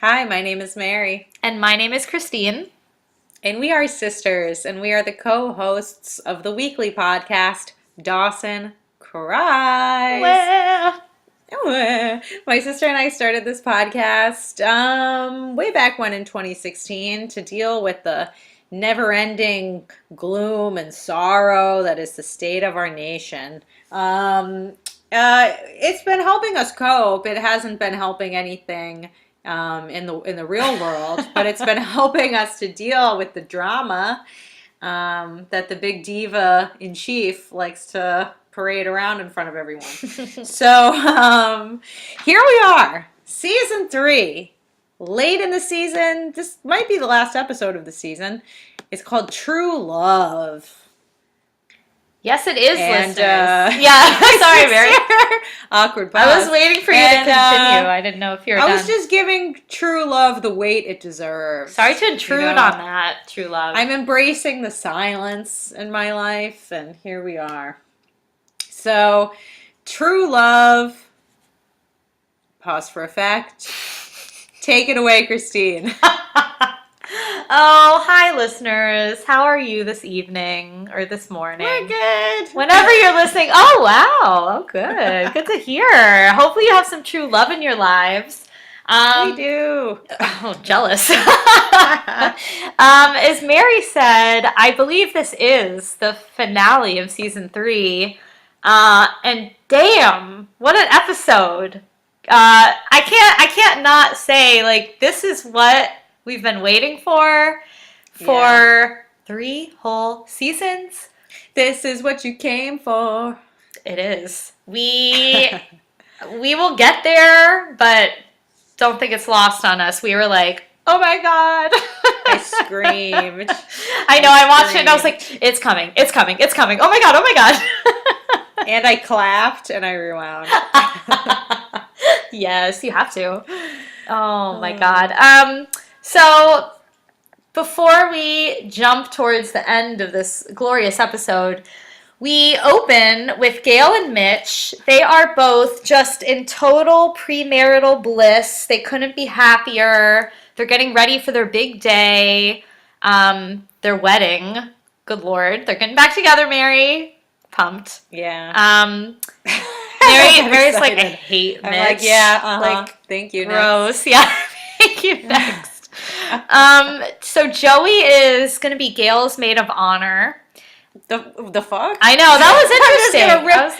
Hi, my name is Mary. And my name is Christine. And we are sisters, and we are the co-hosts of the weekly podcast, Dawson Cries. Well. My sister and I started this podcast way back when in 2016 to deal with the never-ending gloom and sorrow that is the state of our nation. It's been helping us cope. It hasn't been helping anything in the real world, but it's been helping us to deal with the drama that the big diva in chief likes to parade around in front of everyone. So here we are, season 3, late in the season. This might be the last episode of the season. It's called True Love. Yes, it is, and, listeners. Yeah, sorry, Mary. Awkward pause. I was waiting for you to continue. I didn't know if you were done. I was just giving True Love the weight it deserves. Sorry to intrude on that, True Love. I'm embracing the silence in my life, and here we are. So, True Love, pause for effect. Take it away, Christine. Oh, hi, listeners. How are you this evening or this morning? We're good. Whenever you're listening. Oh, wow. Oh, good. Good to hear. Hopefully you have some true love in your lives. We do. Oh, jealous. As Mary said, I believe this is the finale of season 3. And damn, what an episode. I can't not say, like, this is what we've been waiting for 3 whole seasons. This is what you came for. It is. We will get there, but don't think it's lost on us. We were like, oh my God. I screamed. I know, I watched it and I was like, it's coming, it's coming, it's coming. Oh my God, oh my God. And I clapped and I rewound. Yes, you have to. Oh my God. So before we jump towards the end of this glorious episode, we open with Gail and Mitch. They are both just in total premarital bliss. They couldn't be happier. They're getting ready for their big day, their wedding. Good Lord. They're getting back together, Mary. Pumped. Yeah. Mary's like, I hate Mitch. I'm like, yeah, like, thank you. Gross. Next. Yeah. Thank you. Next. So Joey is going to be Gail's maid of honor. The fuck? I know, that was interesting.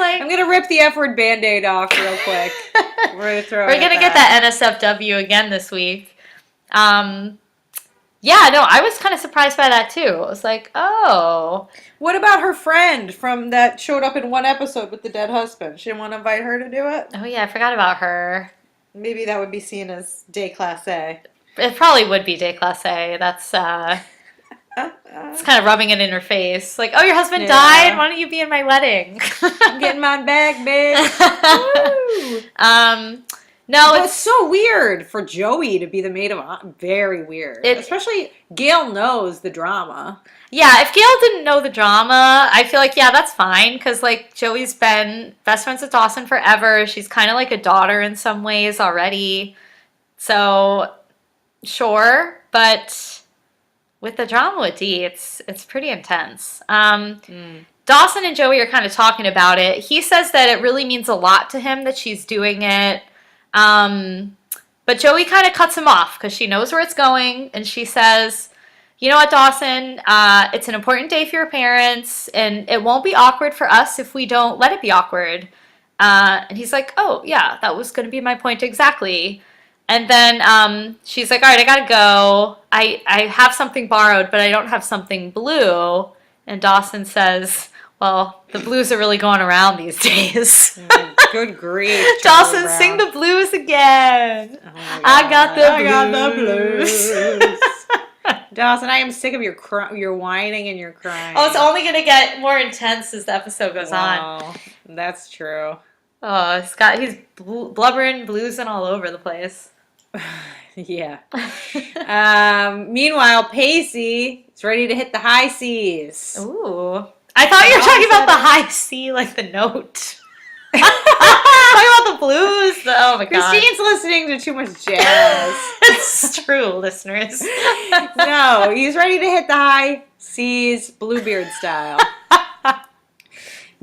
I'm gonna rip the F word Band-Aid off real quick. We're gonna get that NSFW again this week. Yeah, no, I was kind of surprised by that too. I was like, oh. What about her friend from that showed up in one episode with the dead husband? She didn't want to invite her to do it? Oh yeah, I forgot about her. Maybe that would be seen as déclassé. It probably would be déclassé. That's it's kind of rubbing it in her face. Like, oh, your husband died? Why don't you be in my wedding? I'm getting my bag, bitch. No, it's so weird for Joey to be the maid of honor. Very weird. Especially Gail knows the drama. Yeah, if Gail didn't know the drama, I feel like, yeah, that's fine. Because, like, Joey's been best friends with Dawson forever. She's kind of like a daughter in some ways already. So, sure. But with the drama with Dee, it's pretty intense. Dawson and Joey are kind of talking about it. He says that it really means a lot to him that she's doing it. But Joey kind of cuts him off because she knows where it's going. And she says, you know what, Dawson, it's an important day for your parents. And it won't be awkward for us if we don't let it be awkward. And he's like, oh, yeah, that was going to be my point exactly. And then she's like, all right, I got to go. I have something borrowed, but I don't have something blue. And Dawson says, well, the blues are really going around these days. Good grief. Dawson, sing the blues again. Oh I got the blues. Dawson, I am sick of your whining and your crying. Oh, it's only going to get more intense as the episode goes on. That's true. Oh, he's blubbering, bluesing all over the place. Yeah. Meanwhile, Pacey is ready to hit the high seas. Ooh. I thought you were talking about the high C, like the note. Talking about the blues. Oh my god. Christine's listening to too much jazz. It's This is true, listeners. No, he's ready to hit the high seas Bluebeard style.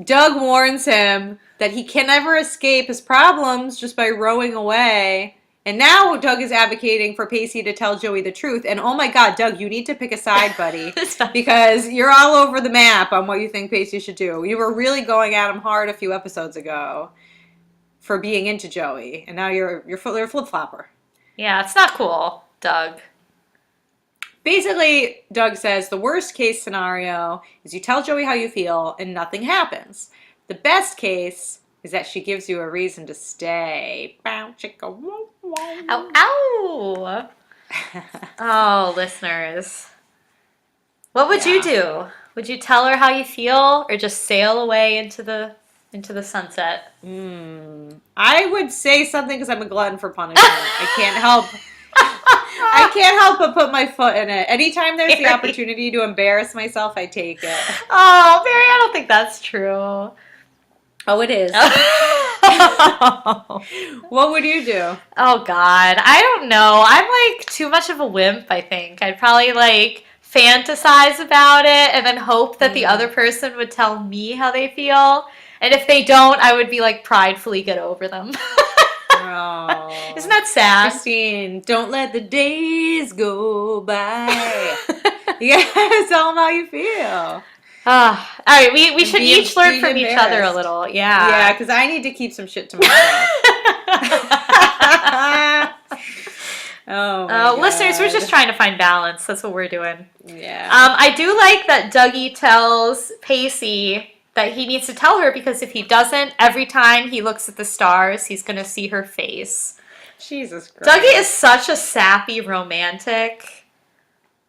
Doug warns him that he can never escape his problems just by rowing away. And now Doug is advocating for Pacey to tell Joey the truth. And oh my God, Doug, you need to pick a side, buddy. Because you're all over the map on what you think Pacey should do. You were really going at him hard a few episodes ago for being into Joey. And now you're a flip-flopper. Yeah, it's not cool, Doug. Basically, Doug says the worst case scenario is you tell Joey how you feel and nothing happens. The best case is that she gives you a reason to stay. Bow, chicka, whoa, whoa. Ow, ow. Oh, listeners. What would you do? Would you tell her how you feel or just sail away into the sunset? I would say something because I'm a glutton for punishment. I can't help but put my foot in it. Anytime there's the opportunity to embarrass myself, I take it. Oh, Mary, I don't think that's true. Oh, it is. What would you do? Oh, God. I don't know. I'm like too much of a wimp, I think. I'd probably like fantasize about it and then hope that the other person would tell me how they feel. And if they don't, I would be like pridefully get over them. Oh. Isn't that sad? Christine, don't let the days go by. You gotta tell them how you feel. All right, we should each learn from each other a little. Yeah. Yeah, because I need to keep some shit to myself. Oh, my God. Listeners, we're just trying to find balance. That's what we're doing. Yeah. I do like that Dougie tells Pacey that he needs to tell her because if he doesn't, every time he looks at the stars, he's going to see her face. Jesus Christ. Dougie is such a sappy romantic.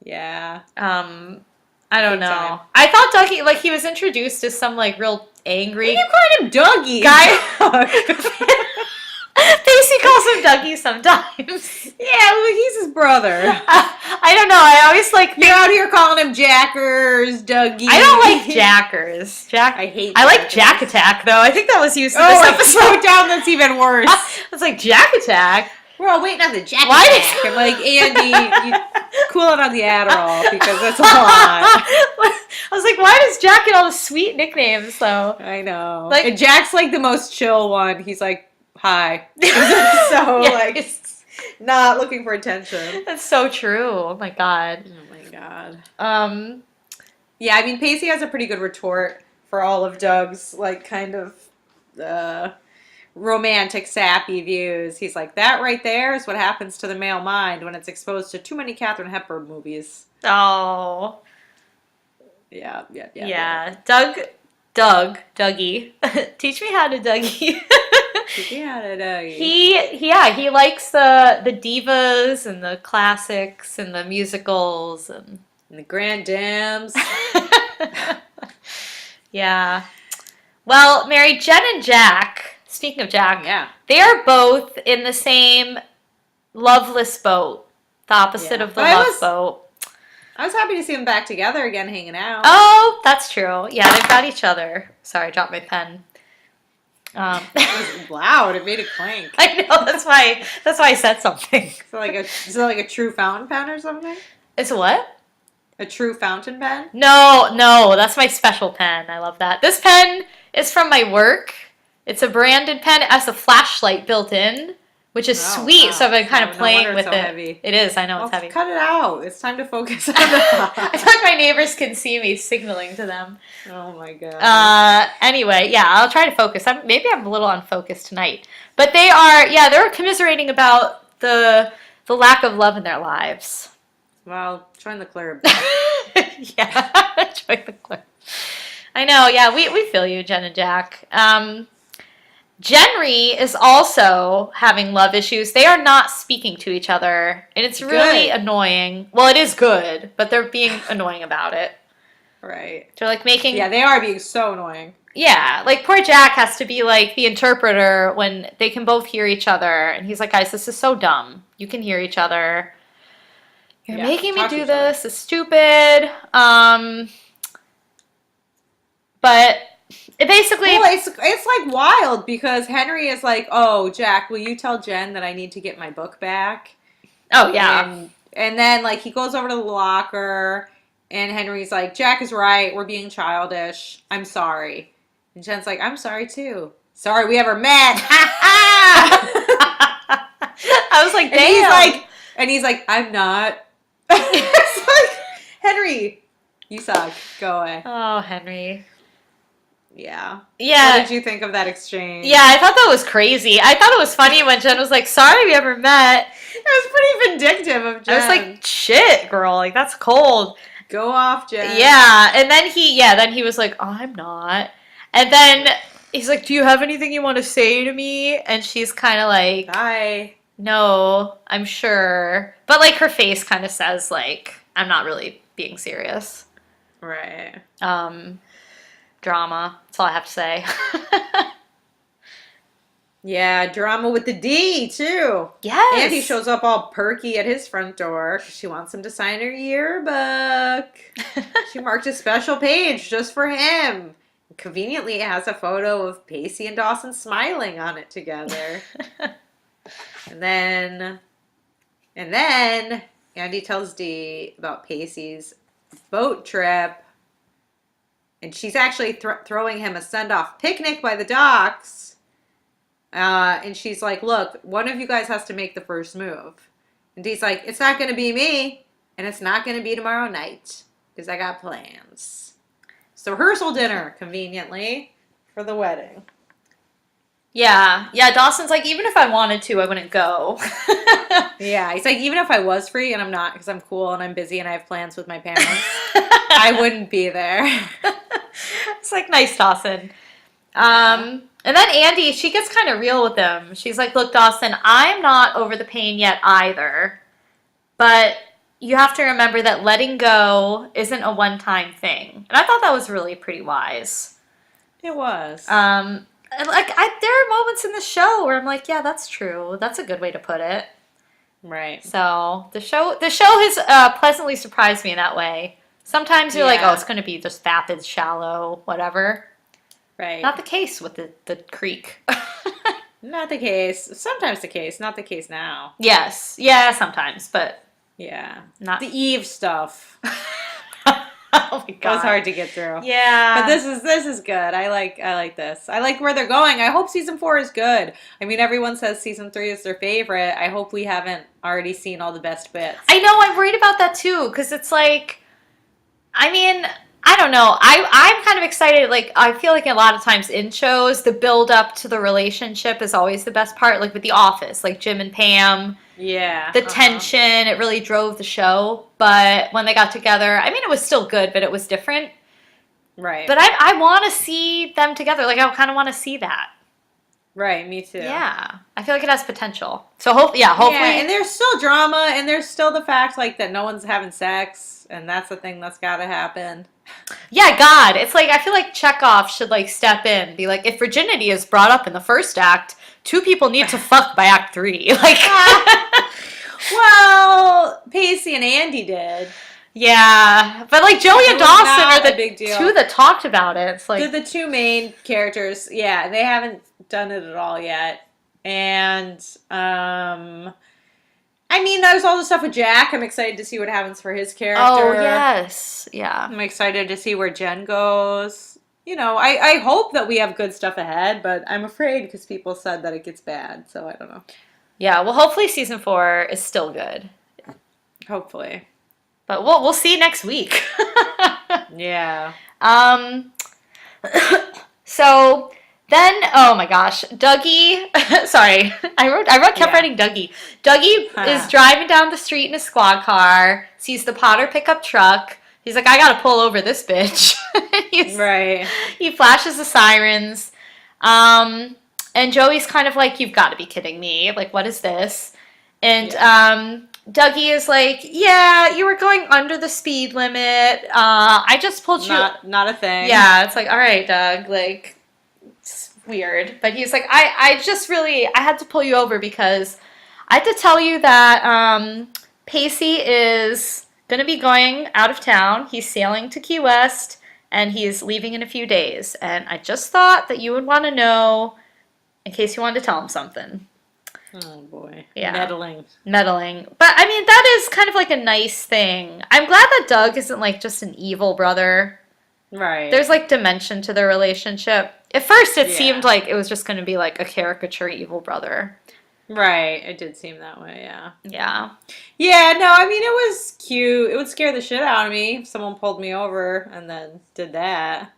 Yeah. I don't know. Time. I thought Dougie, like, he was introduced as some, like, real angry... You called him Dougie. Guy. Pacey calls him Dougie sometimes. Yeah, well, he's his brother. I don't know. I always, like... You're out here calling him Jackers, Dougie. I don't like Jackers. I hate I like Jack Attack, though. I think that was used in this episode. episode. Slow down, that's even worse. It's like Jack Attack. We're all waiting on the Jack Why Attack. I'm like, Andie, you cool it on the Adderall because that's a lot. I was like, why does Jack get all the sweet nicknames, though? I know. Like, and Jack's like the most chill one. He's like, hi. So, like, not looking for attention. That's so true. Oh, my God. Oh, my God. Yeah, I mean, Pacey has a pretty good retort for all of Doug's, like, kind of romantic, sappy views. He's like, that right there is what happens to the male mind when it's exposed to too many Katharine Hepburn movies. Oh. Yeah. Dougie. Teach me how to Dougie. Teach me how to Dougie. He likes the divas and the classics and the musicals and the Grand Dams. Yeah. Well, Mary, Jen and Jack, speaking of Jack, yeah, they are both in the same loveless boat, the opposite of the love boat. I was happy to see them back together again, hanging out. Oh, that's true. Yeah, they've got each other. Sorry, I dropped my pen. It was loud. It made a clank. I know. That's why I said something. Is it like a true fountain pen or something? It's a what? A true fountain pen? No, that's my special pen. I love that. This pen is from my work. It's a branded pen. It has a flashlight built in, which is sweet. Wow. So I've been kind of playing with it. Heavy. It is. I know it's heavy. Cut it out. It's time to focus on that. I feel like my neighbors can see me signaling to them. Oh my God. Anyway, yeah, I'll try to focus. Maybe I'm a little unfocused tonight. But they're commiserating about the lack of love in their lives. Well, join the club. Yeah, join the club. I know, yeah, we feel you, Jen and Jack. Jenry is also having love issues. They are not speaking to each other, and it's really annoying. Well, it is good, but they're being annoying about it. Right. They're like making... Yeah, they are being so annoying. Yeah, like poor Jack has to be like the interpreter when they can both hear each other, and he's like, guys, this is so dumb. You can hear each other. You're making me do this. It's stupid. But it basically... Well, it's like wild because Henry is like, oh, Jack, will you tell Jen that I need to get my book back? Oh, yeah. And then like he goes over to the locker and Henry's like, Jack is right, we're being childish. I'm sorry. And Jen's like, I'm sorry too. Sorry we ever met. Ha ha. I was like, And damn. he's like, I'm not. It's like, Henry, you suck. Go away. Oh, Henry. Yeah. Yeah. What did you think of that exchange? Yeah, I thought that was crazy. I thought it was funny when Jen was like, sorry we ever met. It was pretty vindictive of Jen. I was like, shit, girl. Like, that's cold. Go off, Jen. Yeah. And then he was like, oh, I'm not. And then he's like, do you have anything you want to say to me? And she's kind of like, Bye. no, I'm sure. But, like, her face kind of says, like, I'm not really being serious. Right. Drama. That's all I have to say. Yeah, drama with the D, too. Yes. Andie shows up all perky at his front door because she wants him to sign her yearbook. She marked a special page just for him. Conveniently, it has a photo of Pacey and Dawson smiling on it together. And then Andie tells Dee about Pacey's boat trip. And she's actually throwing him a send-off picnic by the docks. And she's like, look, one of you guys has to make the first move. And Dee's like, it's not going to be me. And it's not going to be tomorrow night. Because I got plans. So rehearsal dinner, conveniently, for the wedding. Yeah. Yeah, Dawson's like, even if I wanted to, I wouldn't go. Yeah, he's like, even if I was free, and I'm not, because I'm cool and I'm busy and I have plans with my parents, I wouldn't be there. It's like, nice, Dawson. And then Andie, she gets kind of real with him. She's like, look, Dawson, I'm not over the pain yet either. But you have to remember that letting go isn't a one-time thing. And I thought that was really pretty wise. It was. And like, there are moments in the show where I'm like, yeah, that's true. That's a good way to put it. Right. So the show has pleasantly surprised me in that way. Sometimes you're like, oh, it's going to be just vapid, shallow, whatever. Right. Not the case with the creek. Not the case. Sometimes the case. Not the case now. Yes. Yeah, sometimes, but yeah. Not the Eve stuff. Oh my god. It was hard to get through. Yeah. But this is good. I like this. I like where they're going. I hope season 4 is good. I mean, everyone says season 3 is their favorite. I hope we haven't already seen all the best bits. I know, I'm worried about that too, because it's like, I mean, I don't know. I'm kind of excited. Like, I feel like a lot of times in shows, the build up to the relationship is always the best part. Like with The Office, like Jim and Pam. Yeah. The tension, it really drove the show. But when they got together, I mean, it was still good, but it was different. Right. But I want to see them together. Like, I kind of want to see that. Right, me too. Yeah. I feel like it has potential. So, hopefully. Yeah, and there's still drama, and there's still the fact, like, that no one's having sex, and that's the thing that's got to happen. Yeah, God. It's like, I feel like Chekhov should, like, step in. Be like, if virginity is brought up in the first act, 2 people need to fuck by act 3. Like, well, Pacey and Andie did. Yeah. But, like, Joey and Dawson are the big deal. 2 that talked about it. It's like, They're the 2 main characters. Yeah, they haven't done it at all yet. And, I mean, there's all the stuff with Jack. I'm excited to see what happens for his character. oh, yes. Yeah. I'm excited to see where Jen goes. You know, I hope that we have good stuff ahead, but I'm afraid because people said that it gets bad, so I don't know. Yeah, well, hopefully season 4 is still good. Hopefully. But we'll see next week. Yeah. So then, oh my gosh, Dougie. Sorry, kept writing Dougie. Dougie is driving down the street in a squad car, sees the Potter pickup truck. He's like, I gotta pull over this bitch. Right. He flashes the sirens. And Joey's kind of like, you've got to be kidding me. Like, what is this? And Dougie is like, yeah, you were going under the speed limit. I just pulled you. Not a thing. Yeah, it's like, all right, Doug. Like, it's weird. But he's like, I had to pull you over because I had to tell you that Pacey is going to be going out of town. He's sailing to Key West, and he's leaving in a few days. And I just thought that you would want to know in case you wanted to tell him something. Oh boy. Yeah. Meddling. Meddling. But I mean, that is kind of like a nice thing. I'm glad that Doug isn't like just an evil brother. Right. There's like dimension to their relationship. At first, it seemed Yeah. like it was just going to be like a caricature evil brother. Right. It did seem that way, yeah. Yeah. Yeah, no, I mean, it was cute. It would scare the shit out of me if someone pulled me over and then did that.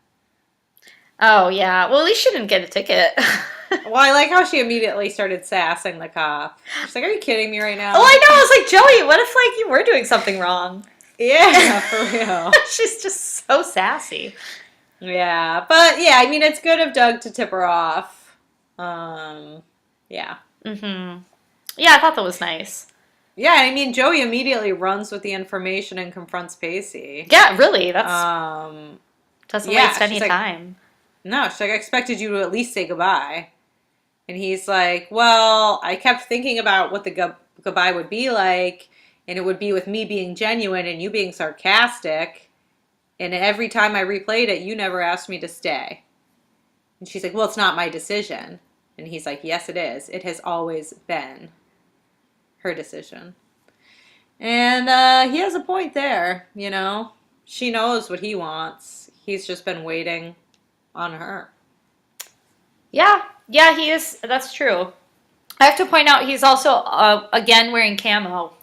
Oh, yeah. Well, at least she didn't get a ticket. Well, I like how she immediately started sassing the cop. She's like, "Are you kidding me right now?" Oh, I know. I was like, Joey, what if like you were doing something wrong? Yeah, for real. She's just so sassy. Yeah, but yeah, I mean, it's good of Doug to tip her off. Yeah. Mm-hmm. Yeah, I thought that was nice. Yeah, I mean, Joey immediately runs with the information and confronts Pacey. Yeah, really. That's doesn't Yeah, waste any she's like, time. no, she's like, I expected you to at least say goodbye. And he's like, well, I kept thinking about what the goodbye would be like, and it would be with me being genuine and you being sarcastic. And every time I replayed it, you never asked me to stay. And she's like, well, it's not my decision. And he's like, yes, it is. It has always been her decision. And he has a point there, you know. She knows what he wants. He's just been waiting on her. Yeah, he is. That's true. I have to point out he's also again wearing camo.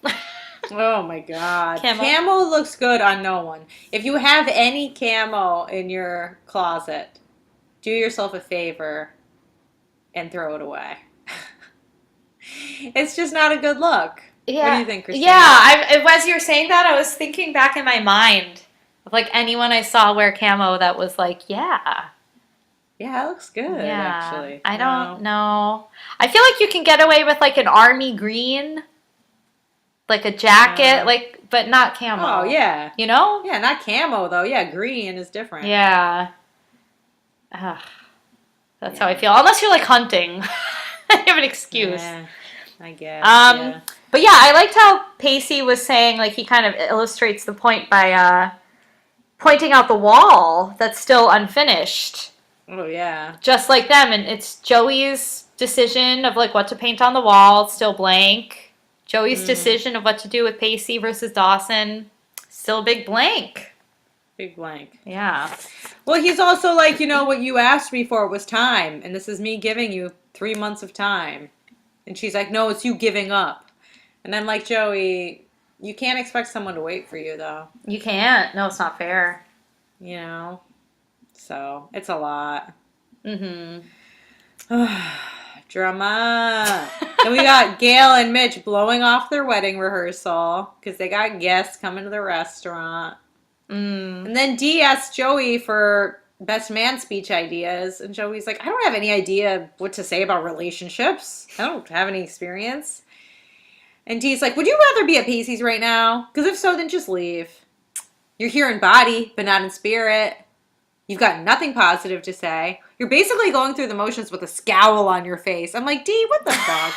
Oh my god. Camo. Camo looks good on no one. If you have any camo in your closet, do yourself a favor and throw it away. It's just not a good look. Yeah. What do you think, Christina? Yeah, as you were saying that, I was thinking back in my mind of like anyone I saw wear camo that was like, yeah. Yeah, it looks good, actually. I don't know. I feel like you can get away with like an army green, like a jacket, like, but not camo. Oh, yeah. You know? Yeah, not camo, though. Yeah, green is different. Yeah. Ugh. That's how I feel. Unless you're like hunting. I have an excuse. Yeah, I guess. But yeah, I liked how Pacey was saying, like, he kind of illustrates the point by pointing out the wall that's still unfinished. Oh, yeah. Just like them, and it's Joey's decision of, like, what to paint on the wall, it's still blank. Joey's decision of what to do with Pacey versus Dawson, still a big blank. Big blank. Yeah. Well, he's also like, you know, what you asked me for was time, and this is me giving you 3 months of time. And she's like, no, it's you giving up. And I'm like, Joey, you can't expect someone to wait for you, though. You can't. No, it's not fair. You know? So, it's a lot. Mm-hmm. Drama. Then we got Gail and Mitch blowing off their wedding rehearsal because they got guests coming to the restaurant. And then Dee asked Joey for best man speech ideas, and Joey's like, I don't have any idea what to say about relationships. I don't have any experience. And Dee's like, would you rather be at Pacey's right now? Because if so, then just leave. You're here in body, but not in spirit. You've got nothing positive to say. You're basically going through the motions with a scowl on your face. I'm like, Dee, what the fuck?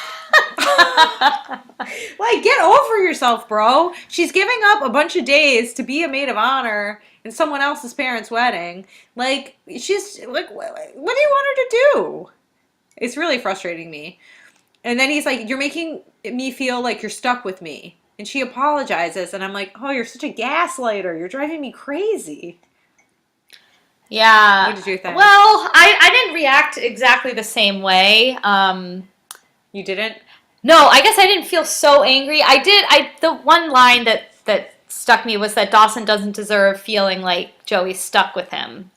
Like, get over yourself, bro. She's giving up a bunch of days to be a maid of honor in someone else's parents' wedding. Like, she's, like, what do you want her to do? It's really frustrating me. And then he's like, you're making me feel like you're stuck with me. And she apologizes, and I'm like, oh, you're such a gaslighter. You're driving me crazy. Yeah. What did you think? Well, I didn't react exactly the same way. You didn't? No, I guess I didn't feel so angry. The one line that stuck me was that Dawson doesn't deserve feeling like Joey's stuck with him.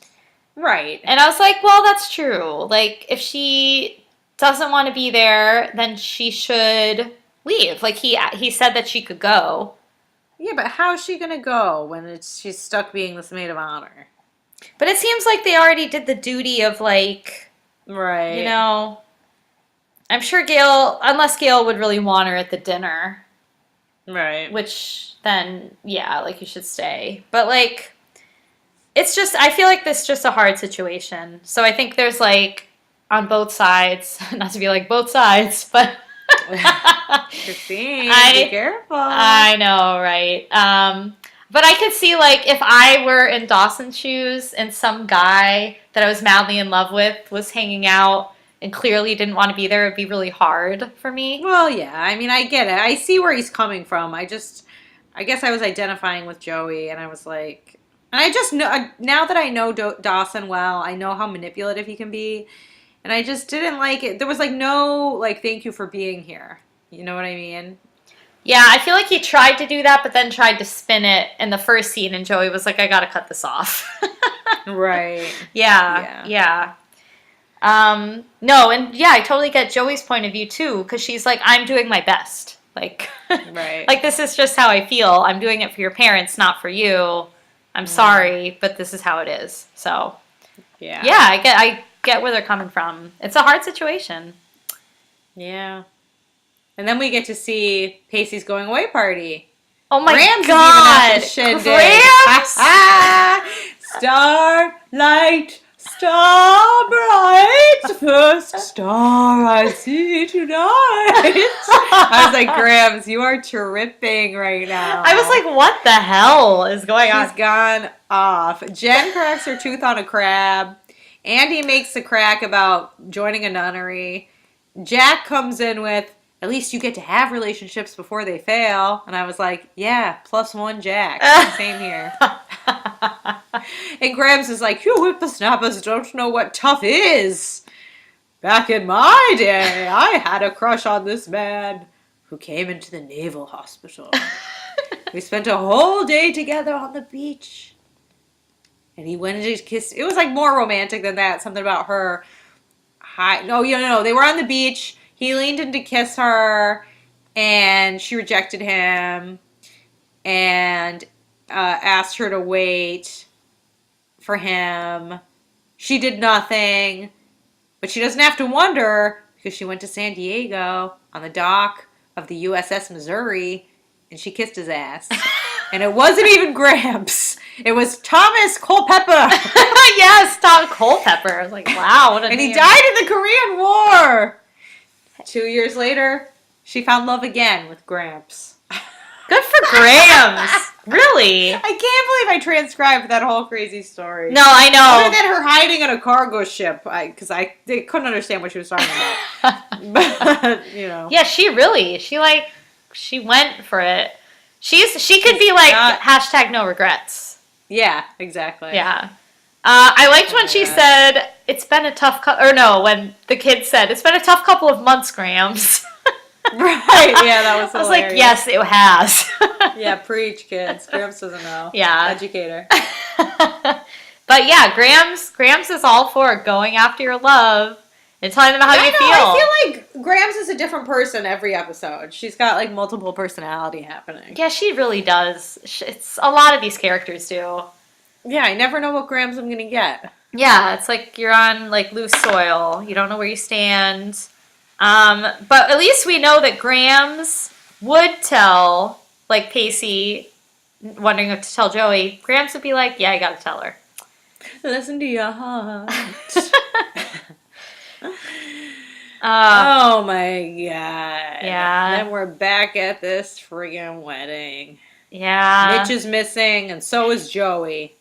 Right. And I was like, well, that's true. Like, if she doesn't want to be there, then she should leave. Like, he said that she could go. Yeah, but how is she going to go when she's stuck being this maid of honor? But it seems like they already did the duty of, like, right. You know, I'm sure unless Gail would really want her at the dinner. Right. Which then, yeah, like, you should stay. But, like, it's just, I feel like this is just a hard situation. So I think there's, like, on both sides, not to be like both sides, but Christine, be careful. I know, right? But I could see, like, if I were in Dawson's shoes and some guy that I was madly in love with was hanging out and clearly didn't want to be there, it'd be really hard for me. Well, yeah. I mean, I get it. I see where he's coming from. I guess I was identifying with Joey, and I was like, and I just know now that I know Dawson well, I know how manipulative he can be, and I just didn't like it. There was like no like thank you for being here. You know what I mean? Yeah, I feel like he tried to do that, but then tried to spin it in the first scene, and Joey was like, I gotta cut this off. Right. Yeah. No, and yeah, I totally get Joey's point of view too, because she's like, I'm doing my best. Like, Right. like this is just how I feel. I'm doing it for your parents, not for you. I'm sorry, but this is how it is. So, Yeah. yeah, I get where they're coming from. It's a hard situation. Yeah. And then we get to see Pacey's going away party. Oh my Grams God, is even at the shindig. Starlight, star bright, first star I see tonight. I was like, Grams, you are tripping right now. I was like, what the hell is going on? She's gone off. Jen cracks her tooth on a crab. Andie makes a crack about joining a nunnery. Jack comes in with, at least you get to have relationships before they fail. And I was like, yeah, +1 Jack. Same here. And Grams is like, you whippersnappers don't know what tough is. Back in my day, I had a crush on this man who came into the naval hospital. We spent a whole day together on the beach. And he went and kissed. It was like more romantic than that. Something about her. No. They were on the beach. He leaned in to kiss her, and she rejected him, and asked her to wait for him. She did nothing, but she doesn't have to wonder because she went to San Diego on the dock of the USS Missouri, and she kissed his ass. And it wasn't even Gramps. It was Thomas Culpepper. Yes, Tom Culpepper. I was like, wow, what a And name. he died in the Korean War. 2 years later, she found love again with Gramps. Good for Grams. Really? I can't believe I transcribed that whole crazy story. No, I know. Other than her hiding in a cargo ship, because they couldn't understand what she was talking about. But, Yeah, she went for it. She could be like hashtag no regrets. Yeah, exactly. Yeah. I liked when she said, it's been a tough when the kid said, it's been a tough couple of months, Grams. Right, yeah, that was hilarious. I was like, yes, it has. Yeah, preach, kids. Gramps doesn't know. Yeah. Educator. But yeah, Grams is all for going after your love and telling them how you feel. I feel like Grams is a different person every episode. She's got like multiple personality happening. Yeah, she really does. It's a lot of these characters do. Yeah, I never know what Grams I'm gonna get. Yeah, it's like you're on like loose soil. You don't know where you stand. But at least we know that Grams would tell, like Pacey, wondering what to tell Joey. Grams would be like, yeah, I gotta tell her. Listen to your heart. Oh my god. Yeah. Then we're back at this friggin' wedding. Yeah. Mitch is missing, and so is Joey.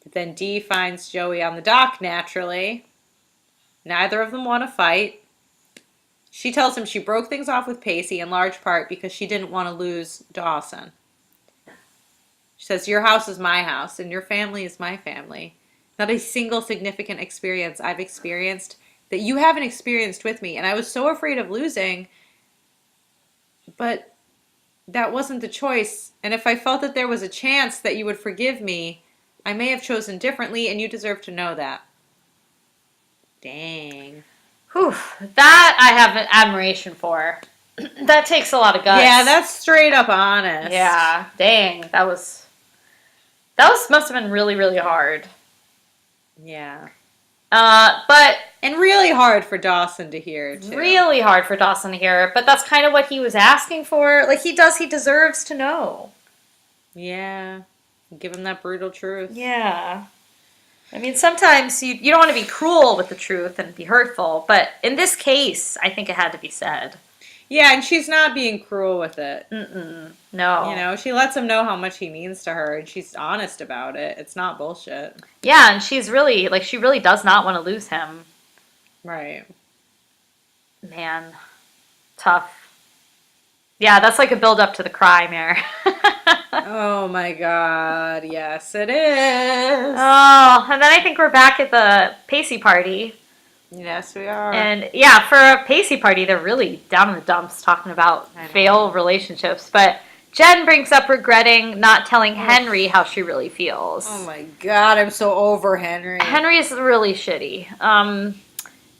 But then Dee finds Joey on the dock, naturally. Neither of them want to fight. She tells him she broke things off with Pacey in large part because she didn't want to lose Dawson. She says, your house is my house, and your family is my family. Not a single significant experience I've experienced that you haven't experienced with me. And I was so afraid of losing, but that wasn't the choice. And if I felt that there was a chance that you would forgive me, I may have chosen differently, and you deserve to know that. Dang. Whew. That I have an admiration for. That takes a lot of guts. Yeah, that's straight up honest. Yeah. Dang. That must have been really, really hard. Yeah. But And really hard for Dawson to hear, too. really hard for Dawson to hear, but that's kind of what he was asking for. Like, he deserves to know. Yeah. Give him that brutal truth. Yeah. I mean, sometimes you don't want to be cruel with the truth and be hurtful, but in this case, I think it had to be said. Yeah, and she's not being cruel with it. No. She lets him know how much he means to her, and she's honest about it. It's not bullshit. Yeah, and she's really, she really does not want to lose him. Right. Man, tough. Yeah, that's like a build up to the cry, Mare. Oh my God. Yes, it is. Oh, and then I think we're back at the Pacey party. Yes, we are. And yeah, for a Pacey party, they're really down in the dumps talking about I know. failed relationships. But Jen brings up regretting not telling Henry how she really feels. Oh my God, I'm so over Henry. Henry is really shitty.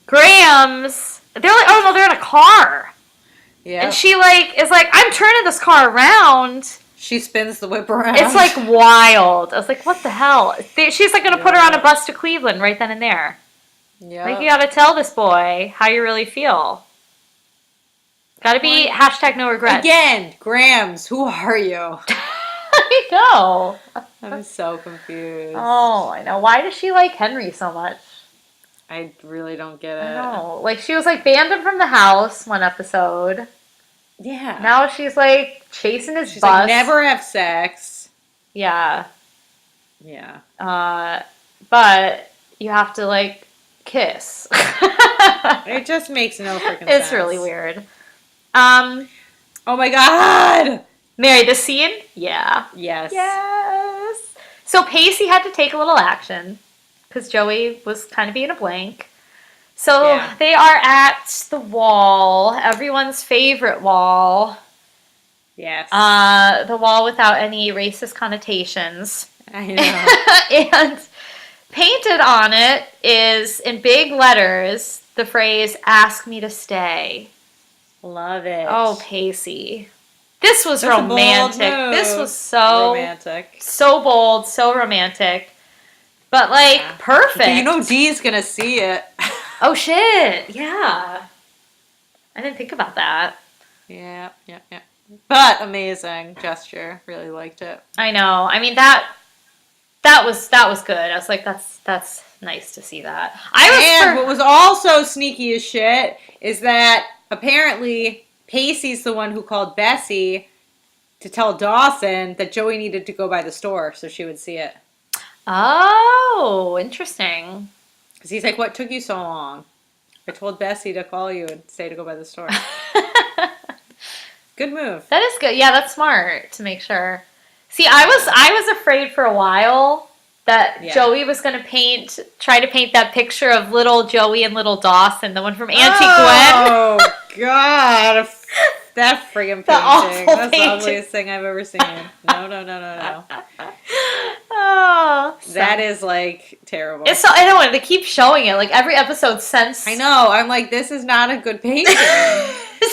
Graham's, they're like, oh no, they're in a car. Yeah. And she like is like, I'm turning this car around. She spins the whip around. It's like wild. I was like, what the hell? She's like going to put her on a bus to Cleveland right then and there. Yeah. Like, you got to tell this boy how you really feel. Got to be hashtag no regrets. Again, Grams, who are you? I know. I'm so confused. Oh, I know. Why does she like Henry so much? I really don't get it. I know. Like, she was like banned him from the house one episode. Yeah. Now she's like chasing his She's bus. like, never have sex. Yeah. Yeah. But you have to like kiss. It just makes no freaking sense. It's really weird. Oh my God! Mary, the scene? Yeah. Yes. Yes. So Pacey had to take a little action because Joey was kind of being a blank. So they are at the wall, everyone's favorite wall. Yes. The wall without any racist connotations. I know. And painted on it is, in big letters, the phrase, "Ask me to stay." Love it. Oh, Pacey. This was That's a romantic. bold move. This was so romantic. So bold, so romantic. But like perfect. But you know Dee's gonna see it. Oh shit. Yeah. I didn't think about that. Yeah. But amazing gesture. Really liked it. I know. I mean that was good. I was like, that's nice to see that. What was also sneaky as shit is that apparently Pacey's the one who called Bessie to tell Dawson that Joey needed to go by the store so she would see it. Oh, interesting. Because he's like, what took you so long? I told Bessie to call you and say to go by the store. Good move. That is good. Yeah, that's smart to make sure. See, I was afraid for a while that Joey was going to try to paint that picture of little Joey and little Dawson, the one from Auntie Gwen. Oh, God. That friggin' painting. That's the ugliest thing I've ever seen. No. Oh, that is like terrible. It's so, I know, they keep showing it like every episode since. I know. I'm like, this is not a good painting.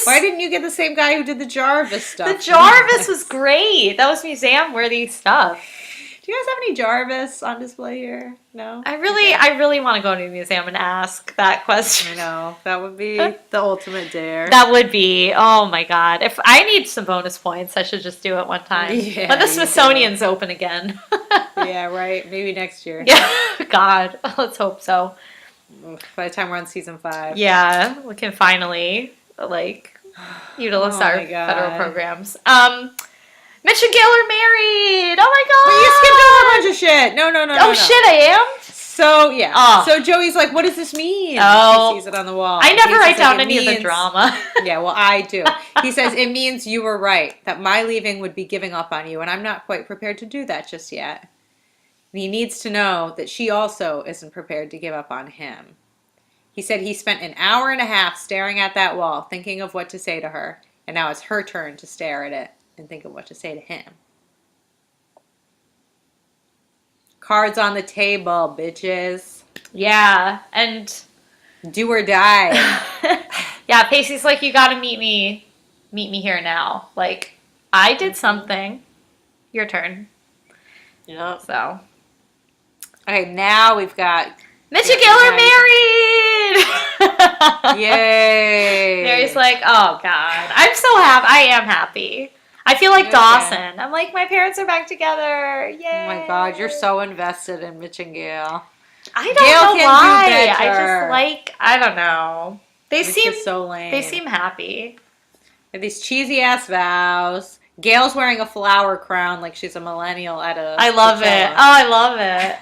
Why didn't you get the same guy who did the Jarvis stuff? The Jarvis was great. That was museum worthy stuff. Do you guys have any Jarvis on display here? No? I really want to go to the museum and ask that question. I know. That would be the ultimate dare. That would be. Oh my God. If I need some bonus points, I should just do it one time. Yeah, when the Smithsonian's open again. Yeah, right. Maybe next year. Yeah. God. Let's hope so. By the time we're on season 5. Yeah. We can finally, utilize our federal programs. Mitch and Gail are married. Oh my God. But you skipped over a bunch of shit. No. Shit, I am? So, yeah. Oh. So Joey's like, what does this mean? Oh. He sees it on the wall. I never write down any of the drama. Yeah, well, I do. He says, it means you were right, that my leaving would be giving up on you, and I'm not quite prepared to do that just yet. And he needs to know that she also isn't prepared to give up on him. He said he spent an hour and a half staring at that wall, thinking of what to say to her, and now it's her turn to stare at it and think of what to say to him. Cards on the table, bitches. Yeah, and do or die. Yeah, Pacey's like, you gotta meet me here now. Like, I did something. Your turn. Yep. So. Okay, now we've got Mitch and Gail are married! Yay! Mary's like, oh God. I'm so happy. I am happy. I feel like Dawson. I'm like, my parents are back together. Yay. Oh my God, you're so invested in Mitch and Gail. I don't know why. I just like, I don't know. They seem so lame. They seem happy. They have these cheesy ass vows. Gail's wearing a flower crown like she's a millennial at a I love it. Oh, I love it.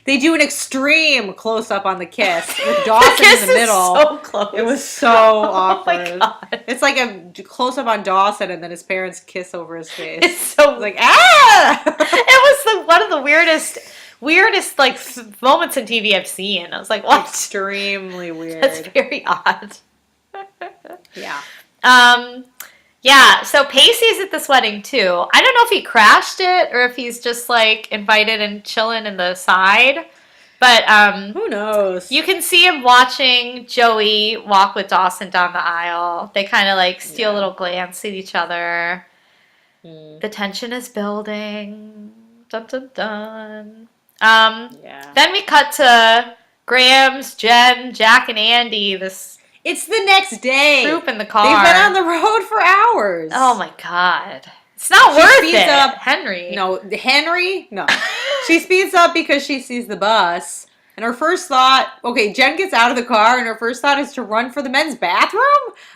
They do an extreme close up on the kiss with The Dawson kiss in the is middle. so close. It was so Oh my awkward. god. It's like a close up on Dawson and then his parents kiss over his face. It's so like ah. It was one of the weirdest like moments in TV I've seen. I was like, what? Extremely weird. That's very odd. Yeah. Yeah, so Pacey's at this wedding too. I don't know if he crashed it or if he's just like invited and chilling in the side. But who knows? you can see him watching Joey walk with Dawson down the aisle. They kind of like steal a little glance at each other. The tension is building. Dun dun dun. Then we cut to Grams, Jen, Jack, and Andie. It's the next day. Troop in the car. They've been on the road for hours. Oh my god. It's not She worth speeds it. up. Henry. No, Henry? No. She speeds up because she sees the bus. And her first thought, okay, Jen gets out of the car and her first thought is to run for the men's bathroom?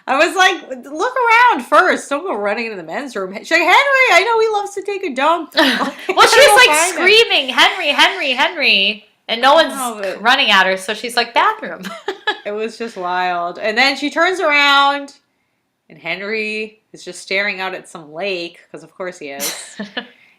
I was like, look around first. Don't go running into the men's room. She's like, Henry, I know he loves to take a dump. Well, she's like screaming, Henry, Henry, Henry. And no one's running at her, so she's like, bathroom. It was just wild. And then she turns around and Henry is just staring out at some lake, because of course he is.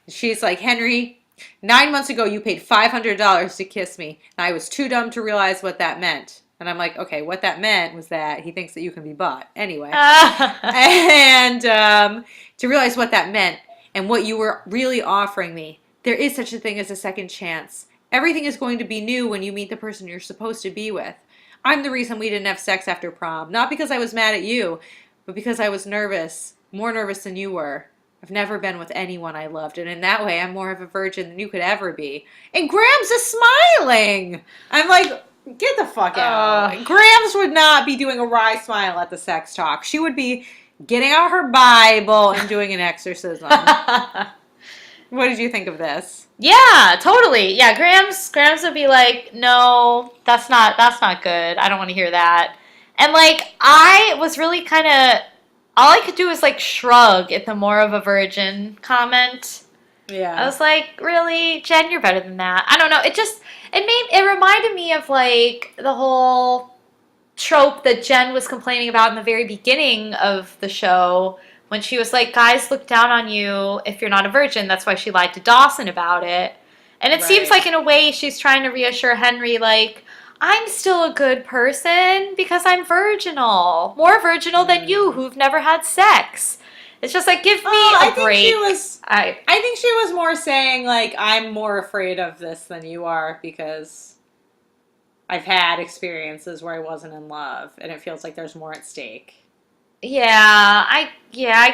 She's like, Henry, 9 months ago you paid $500 to kiss me, and I was too dumb to realize what that meant. And I'm like, okay, what that meant was that he thinks that you can be bought. Anyway. And to realize what that meant and what you were really offering me, there is such a thing as a second chance. Everything is going to be new when you meet the person you're supposed to be with. I'm the reason we didn't have sex after prom. Not because I was mad at you, but because I was nervous. More nervous than you were. I've never been with anyone I loved, and in that way, I'm more of a virgin than you could ever be. And Grams is smiling! I'm like, get the fuck out. Grams would not be doing a wry smile at the sex talk. She would be getting out her Bible and doing an exorcism. What did you think of this? Yeah, totally. Yeah, Grams would be like, no, that's not good. I don't want to hear that. And like, I was really kind of, all I could do was like shrug at the more of a virgin comment. Yeah. I was like, really, Jen, you're better than that. I don't know. It reminded me of like the whole trope that Jen was complaining about in the very beginning of the show, when she was like, guys look down on you if you're not a virgin. That's why she lied to Dawson about it. And it seems like in a way she's trying to reassure Henry, like, I'm still a good person because I'm virginal. More virginal than you who've never had sex. It's just like, give me a break. I think she was more saying, like, I'm more afraid of this than you are because I've had experiences where I wasn't in love and it feels like there's more at stake. I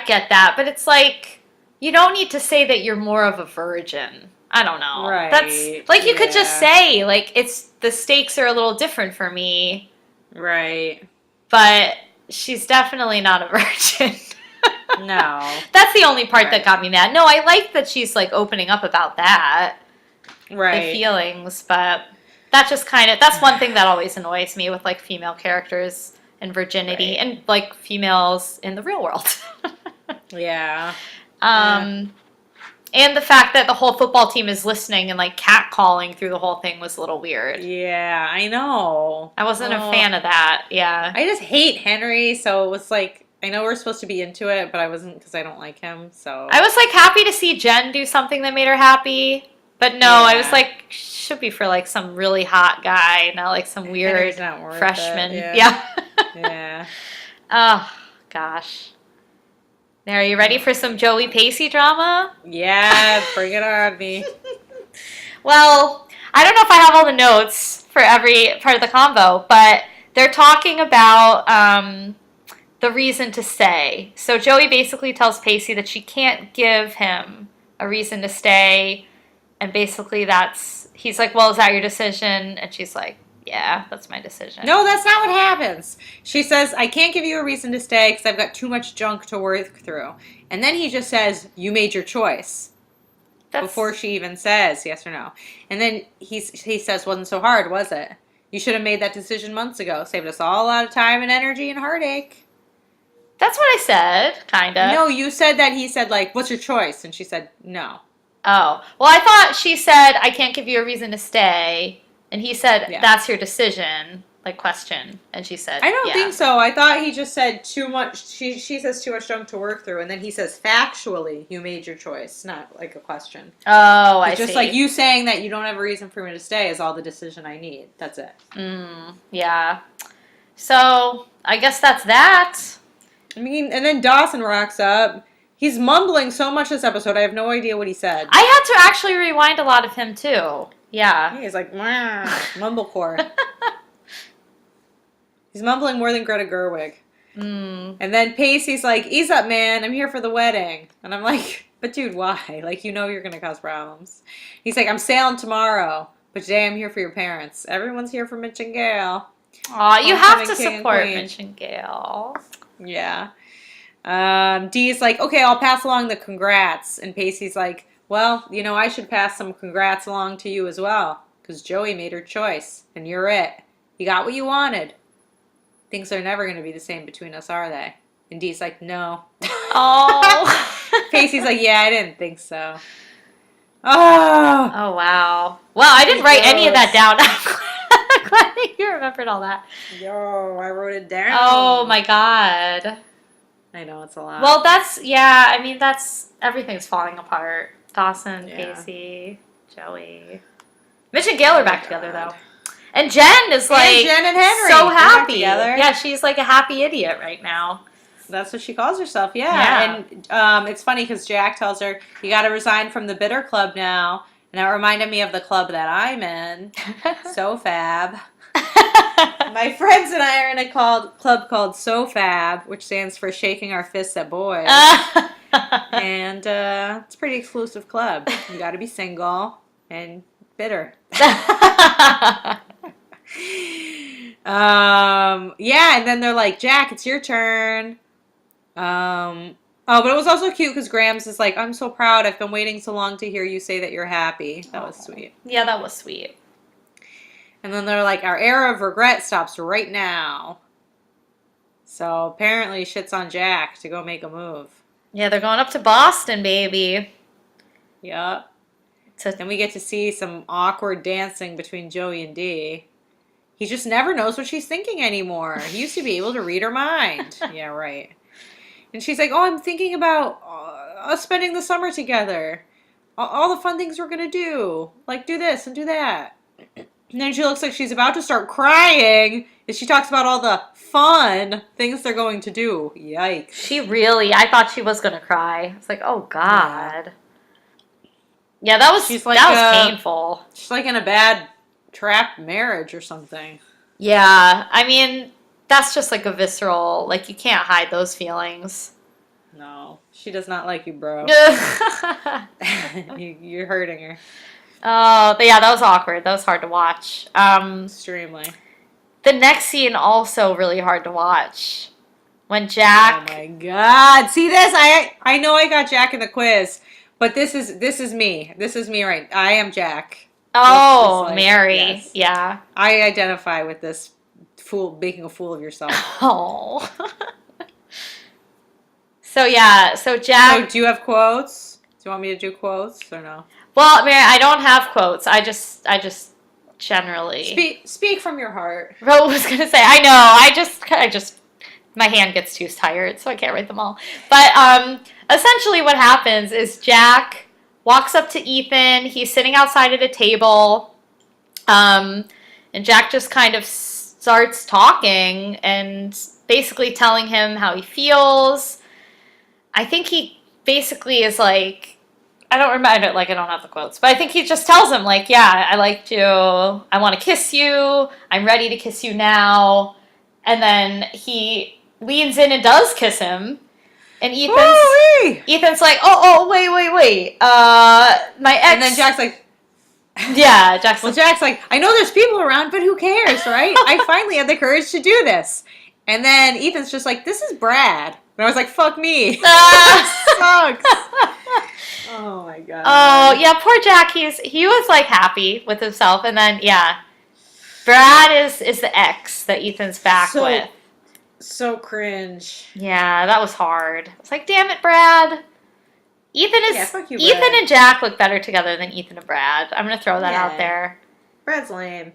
get that, but it's like, you don't need to say that you're more of a virgin. I don't know. Right. That's like, you could just say, like, the stakes are a little different for me. Right. But she's definitely not a virgin. No. That's the only part that got me mad. No, I like that she's like opening up about that. Right. The feelings, but that's just that's one thing that always annoys me with like female characters and virginity and like females in the real world. Yeah. And the fact that the whole football team is listening and like catcalling through the whole thing was a little weird. Yeah, I know. I wasn't a fan of that. Yeah. I just hate Henry, so it was like, I know we're supposed to be into it, but I wasn't because I don't like him, so. I was like happy to see Jen do something that made her happy, but no, I was like, should be for like some really hot guy, not like some weird freshman. Yeah. Oh, gosh. Now, are you ready for some Joey Pacey drama? Yeah, bring it on me. Well, I don't know if I have all the notes for every part of the combo, but they're talking about the reason to stay. So Joey basically tells Pacey that she can't give him a reason to stay, and basically he's like, well, is that your decision? And she's like, yeah, that's my decision. No, that's not what happens. She says, I can't give you a reason to stay because I've got too much junk to work through. And then he just says, you made your choice. Before she even says yes or no. And then he says, wasn't so hard, was it? You should have made that decision months ago. Saved us all a lot of time and energy and heartache. That's what I said, kind of. No, you said that he said, like, what's your choice? And she said, no. Oh. Well, I thought she said, I can't give you a reason to stay. And he said, Yeah. that's your decision, like question. And she said, I don't yeah. think so. I thought he just said too much. She says too much junk to work through, and then he says factually, you made your choice, not like a question. Oh, I It's just see. like you saying that you don't have a reason for me to stay is all the decision I need. That's it. Yeah. So, I guess that's that. I mean, and then Dawson rocks up. He's mumbling so much this episode. I have no idea what he said. I had to actually rewind a lot of him, too. Yeah. He's like, mumblecore. He's mumbling more than Greta Gerwig. And then Pacey's like, ease up, man. I'm here for the wedding. And I'm like, but dude, why? Like, you know you're going to cause problems. He's like, I'm sailing tomorrow. But today I'm here for your parents. Everyone's here for Mitch and Gail. Aw, you have to Homecoming king and support queen. Mitch and Gail. Yeah. Dee's like, okay, I'll pass along the congrats. And Pacey's like, well, you know, I should pass some congrats along to you as well. Because Joey made her choice. And you're it. You got what you wanted. Things are never going to be the same between us, are they? And Dee's like, no. Oh. Pacey's like, yeah, I didn't think so. Oh. Oh, wow. Well, I didn't write any of that down. I'm glad you remembered all that. Yo, I wrote it down. Oh, my God. I know, it's a lot. Well, I mean, everything's falling apart. Dawson, Yeah. Pacey, Joey. Mitch and Gail are back together, though. And Jen is like and Jen and Henry. so They're back happy. together. Yeah, she's like a happy idiot right now. That's what she calls herself, yeah. And it's funny because Jack tells her, you got to resign from the bitter club now. And that reminded me of the club that I'm in. So Fab. My friends and I are in a club called So Fab, which stands for Shaking Our Fists at Boys. And it's a pretty exclusive club. You got to be single and bitter. Yeah, and then they're like, Jack, it's your turn. But it was also cute because Grams is like, I'm so proud. I've been waiting so long to hear you say that you're happy. That was sweet. Yeah, that was sweet. And then they're like, our era of regret stops right now. So apparently shit's on Jack to go make a move. Yeah, they're going up to Boston, baby. Yup. Then we get to see some awkward dancing between Joey and Dee. He just never knows what she's thinking anymore. He used to be able to read her mind. Yeah, right. And she's like, oh, I'm thinking about us spending the summer together. All the fun things we're going to do. Like do this and do that. And then she looks like she's about to start crying as she talks about all the fun things they're going to do. Yikes. I thought she was going to cry. It's like, oh, God. Yeah, that was painful. She's like in a bad trapped marriage or something. Yeah, I mean, that's just like a visceral, like you can't hide those feelings. No, she does not like you, bro. You're hurting her. Oh, but yeah, that was awkward. That was hard to watch. Extremely. The next scene also really hard to watch. When Jack. Oh my God! See this? I know I got Jack in the quiz, but this is me. This is me, right? I am Jack. Oh, like, Mary. Yes. Yeah. I identify with this making a fool of yourself. Oh. So Jack. So do you have quotes? Do you want me to do quotes or no? Well, Mary, I don't have quotes. I just generally speak from your heart. I was gonna say, I know. I just my hand gets too tired, so I can't write them all. But essentially, what happens is Jack walks up to Ethan. He's sitting outside at a table, and Jack just kind of starts talking and basically telling him how he feels. I think he basically is like, I don't remember, like I don't have the quotes, but I think he just tells him like, yeah, I liked you, I want to kiss you, I'm ready to kiss you now, and then he leans in and does kiss him, and Ethan's like, oh, wait, my ex, and then Jack's like, yeah, Jack's like, I know there's people around, but who cares, right? I finally had the courage to do this, and then Ethan's just like, this is Brad. And I was like, fuck me. Sucks. Oh my God. Oh yeah, poor Jack. He was like happy with himself, and then yeah, Brad is the ex that Ethan's back with. So cringe. Yeah, that was hard. It's like, damn it, Brad. Yeah, fuck you, Ethan Brad. and Jack look better together than Ethan and Brad. I'm gonna throw that out Yeah. there. Brad's lame.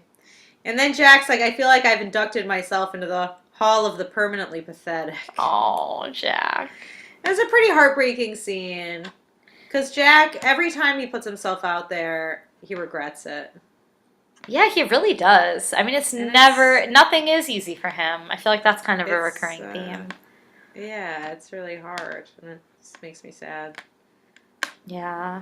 And then Jack's like, I feel like I've inducted myself into the Hall of the Permanently Pathetic. Oh, Jack. It was a pretty heartbreaking scene. Because Jack, every time he puts himself out there, he regrets it. Yeah, he really does. I mean, nothing is easy for him. I feel like that's kind of a recurring theme. Yeah, it's really hard. And it just makes me sad. Yeah.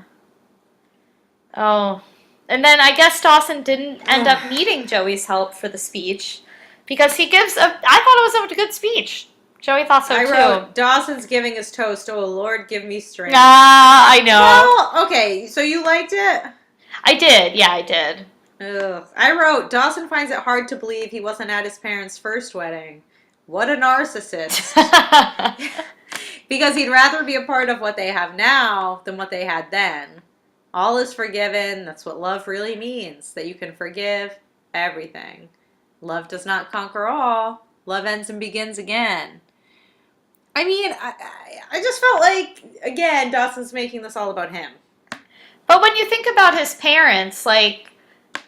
Oh. And then I guess Dawson didn't end up needing Joey's help for the speech because he gives I thought it was a good speech. Joey thought so too. I wrote, Dawson's giving his toast, oh Lord, give me strength. Ah, I know. Well, okay, so you liked it? I did. Yeah, I did. Ugh. I wrote, Dawson finds it hard to believe he wasn't at his parents' first wedding. What a narcissist. Because he'd rather be a part of what they have now than what they had then. All is forgiven. That's what love really means. That you can forgive everything. Love does not conquer all. Love ends and begins again. I mean, I just felt like, again, Dawson's making this all about him. But when you think about his parents, like,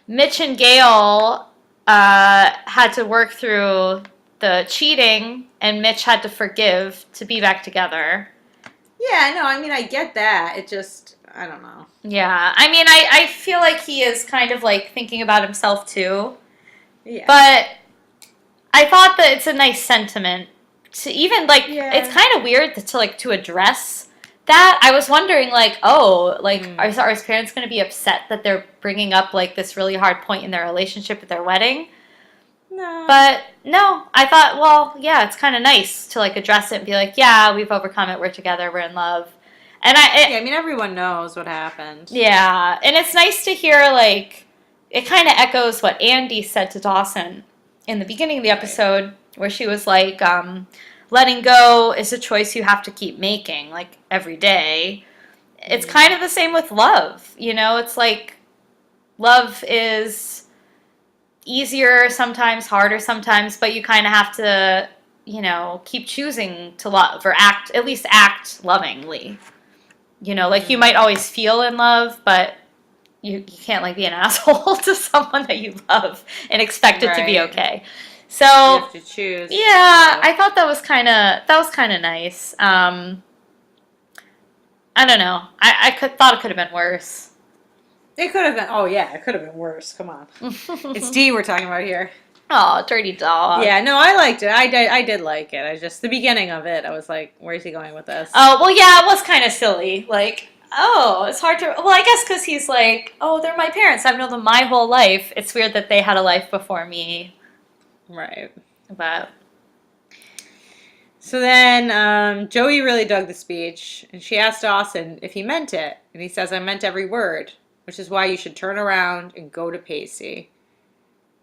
Mitch and Gail had to work through the cheating, and Mitch had to forgive to be back together. Yeah, no, I mean, I get that. It just, I don't know. Yeah, I mean, I feel like he is kind of, like, thinking about himself, too. Yeah. But I thought that it's a nice sentiment to even, like, it's kind of weird to address that. I was wondering, like, are his parents going to be upset that they're bringing up, like, this really hard point in their relationship at their wedding? No. But, no, I thought, well, yeah, it's kind of nice to, like, address it and be like, yeah, we've overcome it, we're together, we're in love. And I mean, everyone knows what happened. Yeah, and it's nice to hear, like, it kind of echoes what Andie said to Dawson in the beginning of the episode, where she was like, letting go is a choice you have to keep making, like, every day. It's kind of the same with love, you know? It's like, love is easier sometimes, harder sometimes, but you kind of have to, you know, keep choosing to love, or at least act lovingly. You know, like, you might always feel in love, but you can't, like, be an asshole to someone that you love and expect it to be okay. So you have to choose. Yeah, I thought that was kind of nice. I don't know. I thought it could have been worse. It could have been. Oh yeah, it could have been worse. Come on, it's Dee we're talking about here. Oh, dirty dog. Yeah, no, I liked it. I did like it. I just the beginning of it. I was like, where is he going with this? Oh well, yeah, it was kind of silly. Like, oh, it's hard to. Well, I guess because he's like, oh, they're my parents. I've known them my whole life. It's weird that they had a life before me. Right. But so then Joey really dug the speech, and she asked Dawson if he meant it, and he says, I meant every word, which is why you should turn around and go to Pacey.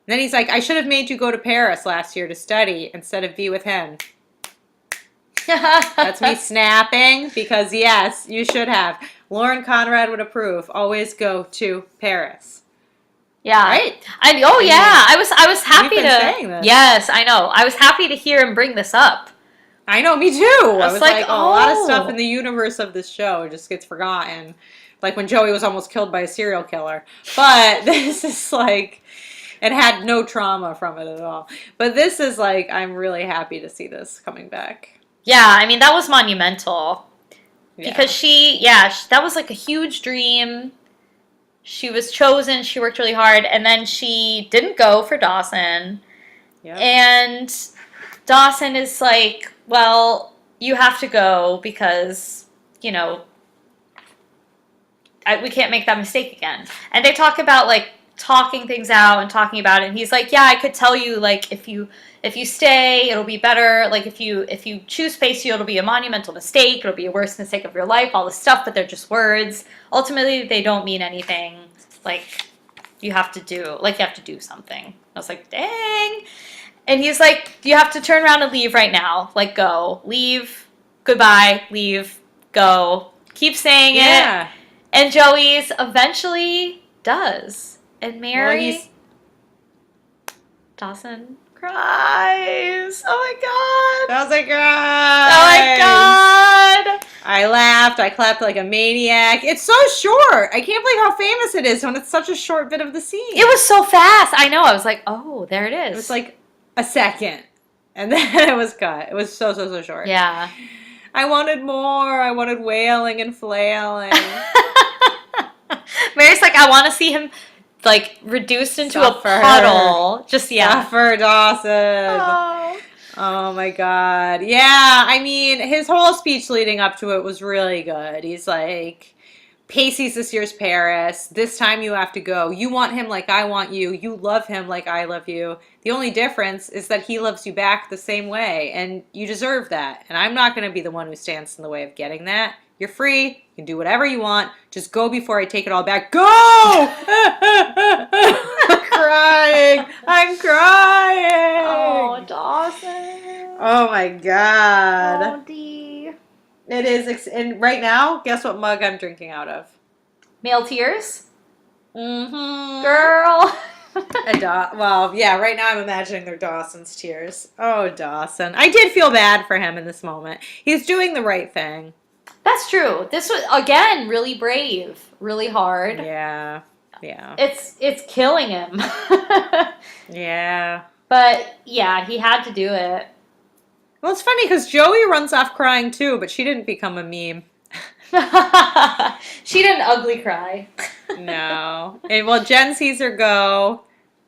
And then he's like, I should have made you go to Paris last year to study instead of be with him. That's me snapping, because yes, you should have. Lauren Conrad would approve. Always go to Paris. Yeah. Right? I was happy we've been saying this. Yes, I know. I was happy to hear him bring this up. I know, me too. I was like, oh, a lot of stuff in the universe of this show just gets forgotten. Like when Joey was almost killed by a serial killer. But this is like, it had no trauma from it at all. But this is like, I'm really happy to see this coming back. Yeah, I mean, that was monumental. Yeah. Because that was like a huge dream. She was chosen, she worked really hard, and then she didn't go for Dawson. Yep. And Dawson is like, well, you have to go because, you know, we can't make that mistake again. And they talk about, like, talking things out and talking about it. And he's like, yeah, I could tell you, like, if you stay, it'll be better. Like, if you choose Pacey, it'll be a monumental mistake. It'll be a worst mistake of your life, all this stuff, but they're just words. Ultimately, they don't mean anything. Like, you have to do something. I was like, dang. And he's like, you have to turn around and leave right now. Like, go. Leave. Goodbye. Leave. Go. Keep saying it. And Joey's eventually does. And Mary, Dawson cries. Oh my god. Dawson Oh cries. my god. I laughed. I clapped like a maniac. It's so short. I can't believe how famous it is when it's such a short bit of the scene. It was so fast. I know. I was like, oh, there it is. It was like a second. And then it was cut. It was so short. Yeah. I wanted more. I wanted wailing and flailing. Mary's like, I want to see him like reduced into Suffer. a puddle. Just Suffer, Dawson. Oh. Oh my God. Yeah, I mean, his whole speech leading up to it was really good. He's like, Pacey's this year's Paris. This time you have to go. You want him like I want you. You love him like I love you. The only difference is that he loves you back the same way, and you deserve that. And I'm not going to be the one who stands in the way of getting that. You're free. You can do whatever you want. Just go before I take it all back. Go! I'm crying. I'm crying. Oh, Dawson. Oh my God. Oh, Dee. It is. And right now, guess what mug I'm drinking out of? Male tears? Mm-hmm. Girl. Well, yeah, right now I'm imagining they're Dawson's tears. Oh, Dawson. I did feel bad for him in this moment. He's doing the right thing. That's true. This was, again, really brave. Really hard. Yeah. Yeah. It's killing him. Yeah. But, yeah, he had to do it. Well, it's funny because Joey runs off crying too, but she didn't become a meme. She didn't ugly cry. No. And, well, Jen sees her go.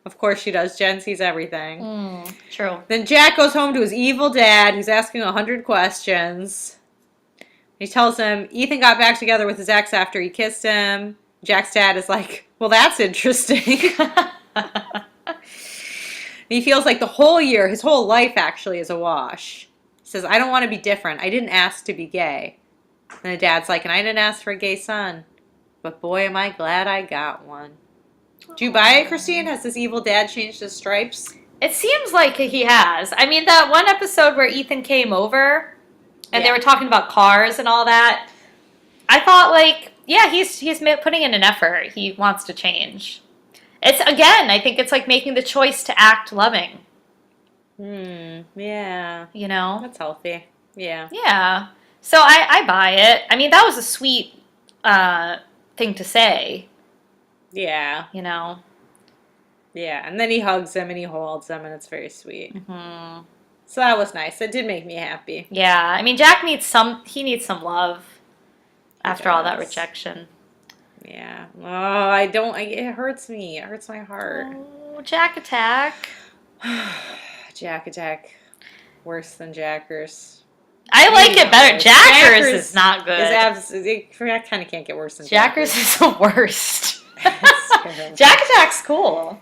Of course she does. Jen sees everything. True. Then Jack goes home to his evil dad, who's asking 100 questions. He tells him Ethan got back together with his ex after he kissed him. Jack's dad is like, well, that's interesting. He feels like the whole year, his whole life actually is a wash. He says, I don't want to be different. I didn't ask to be gay. And the dad's like, and I didn't ask for a gay son. But boy, am I glad I got one. Do you buy it, Christine? Has this evil dad changed his stripes? It seems like he has. I mean, that one episode where Ethan came over and they were talking about cars and all that, I thought, like, yeah, he's putting in an effort. He wants to change. It's, again, I think it's like making the choice to act loving. Yeah. You know? That's healthy. Yeah. Yeah. So I buy it. I mean, that was a sweet thing to say. Yeah. You know? Yeah. And then he hugs him and he holds him and it's very sweet. Mm-hmm. So that was nice. It did make me happy. Yeah. I mean, Jack needs some love after all that rejection. Yeah. Oh, it hurts me. It hurts my heart. Oh, Jack Attack. Jack Attack. Worse than Jackers. I like it better. Jackers is not good. I kind of can't get worse than Jackers is the worst. Jack Attack's cool.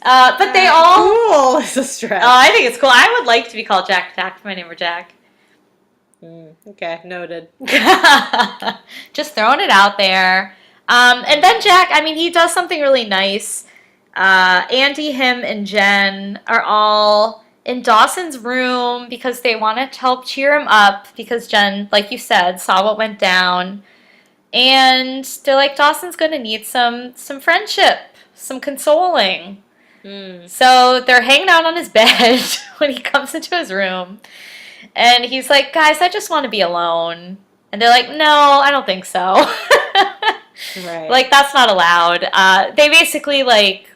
But they all... Cool is a stretch. Oh, I think it's cool. I would like to be called Jack Attack if my name were Jack. Okay, noted. Just throwing it out there. And then Jack, I mean, he does something really nice. Andie, him, and Jen are all in Dawson's room because they want to help cheer him up because Jen, like you said, saw what went down. And they're like, Dawson's going to need some friendship, some consoling. So they're hanging out on his bed when he comes into his room. And he's like, guys, I just want to be alone. And they're like, no, I don't think so. Right. Like, that's not allowed. They basically, like,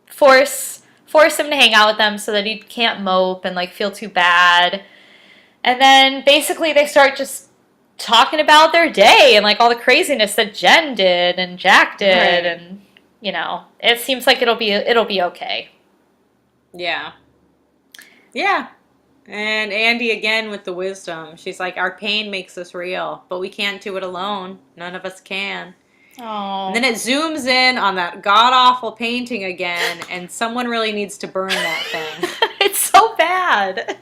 force him to hang out with them so that he can't mope and, like, feel too bad. And then, basically, they start just talking about their day and, like, all the craziness that Jen did and Jack did. Right. And, you know, it seems like it'll be okay. Yeah. Yeah. And Andie again with the wisdom. She's like, our pain makes us real, but we can't do it alone. None of us can. Oh. And then it zooms in on that god-awful painting again, and someone really needs to burn that thing. It's so bad.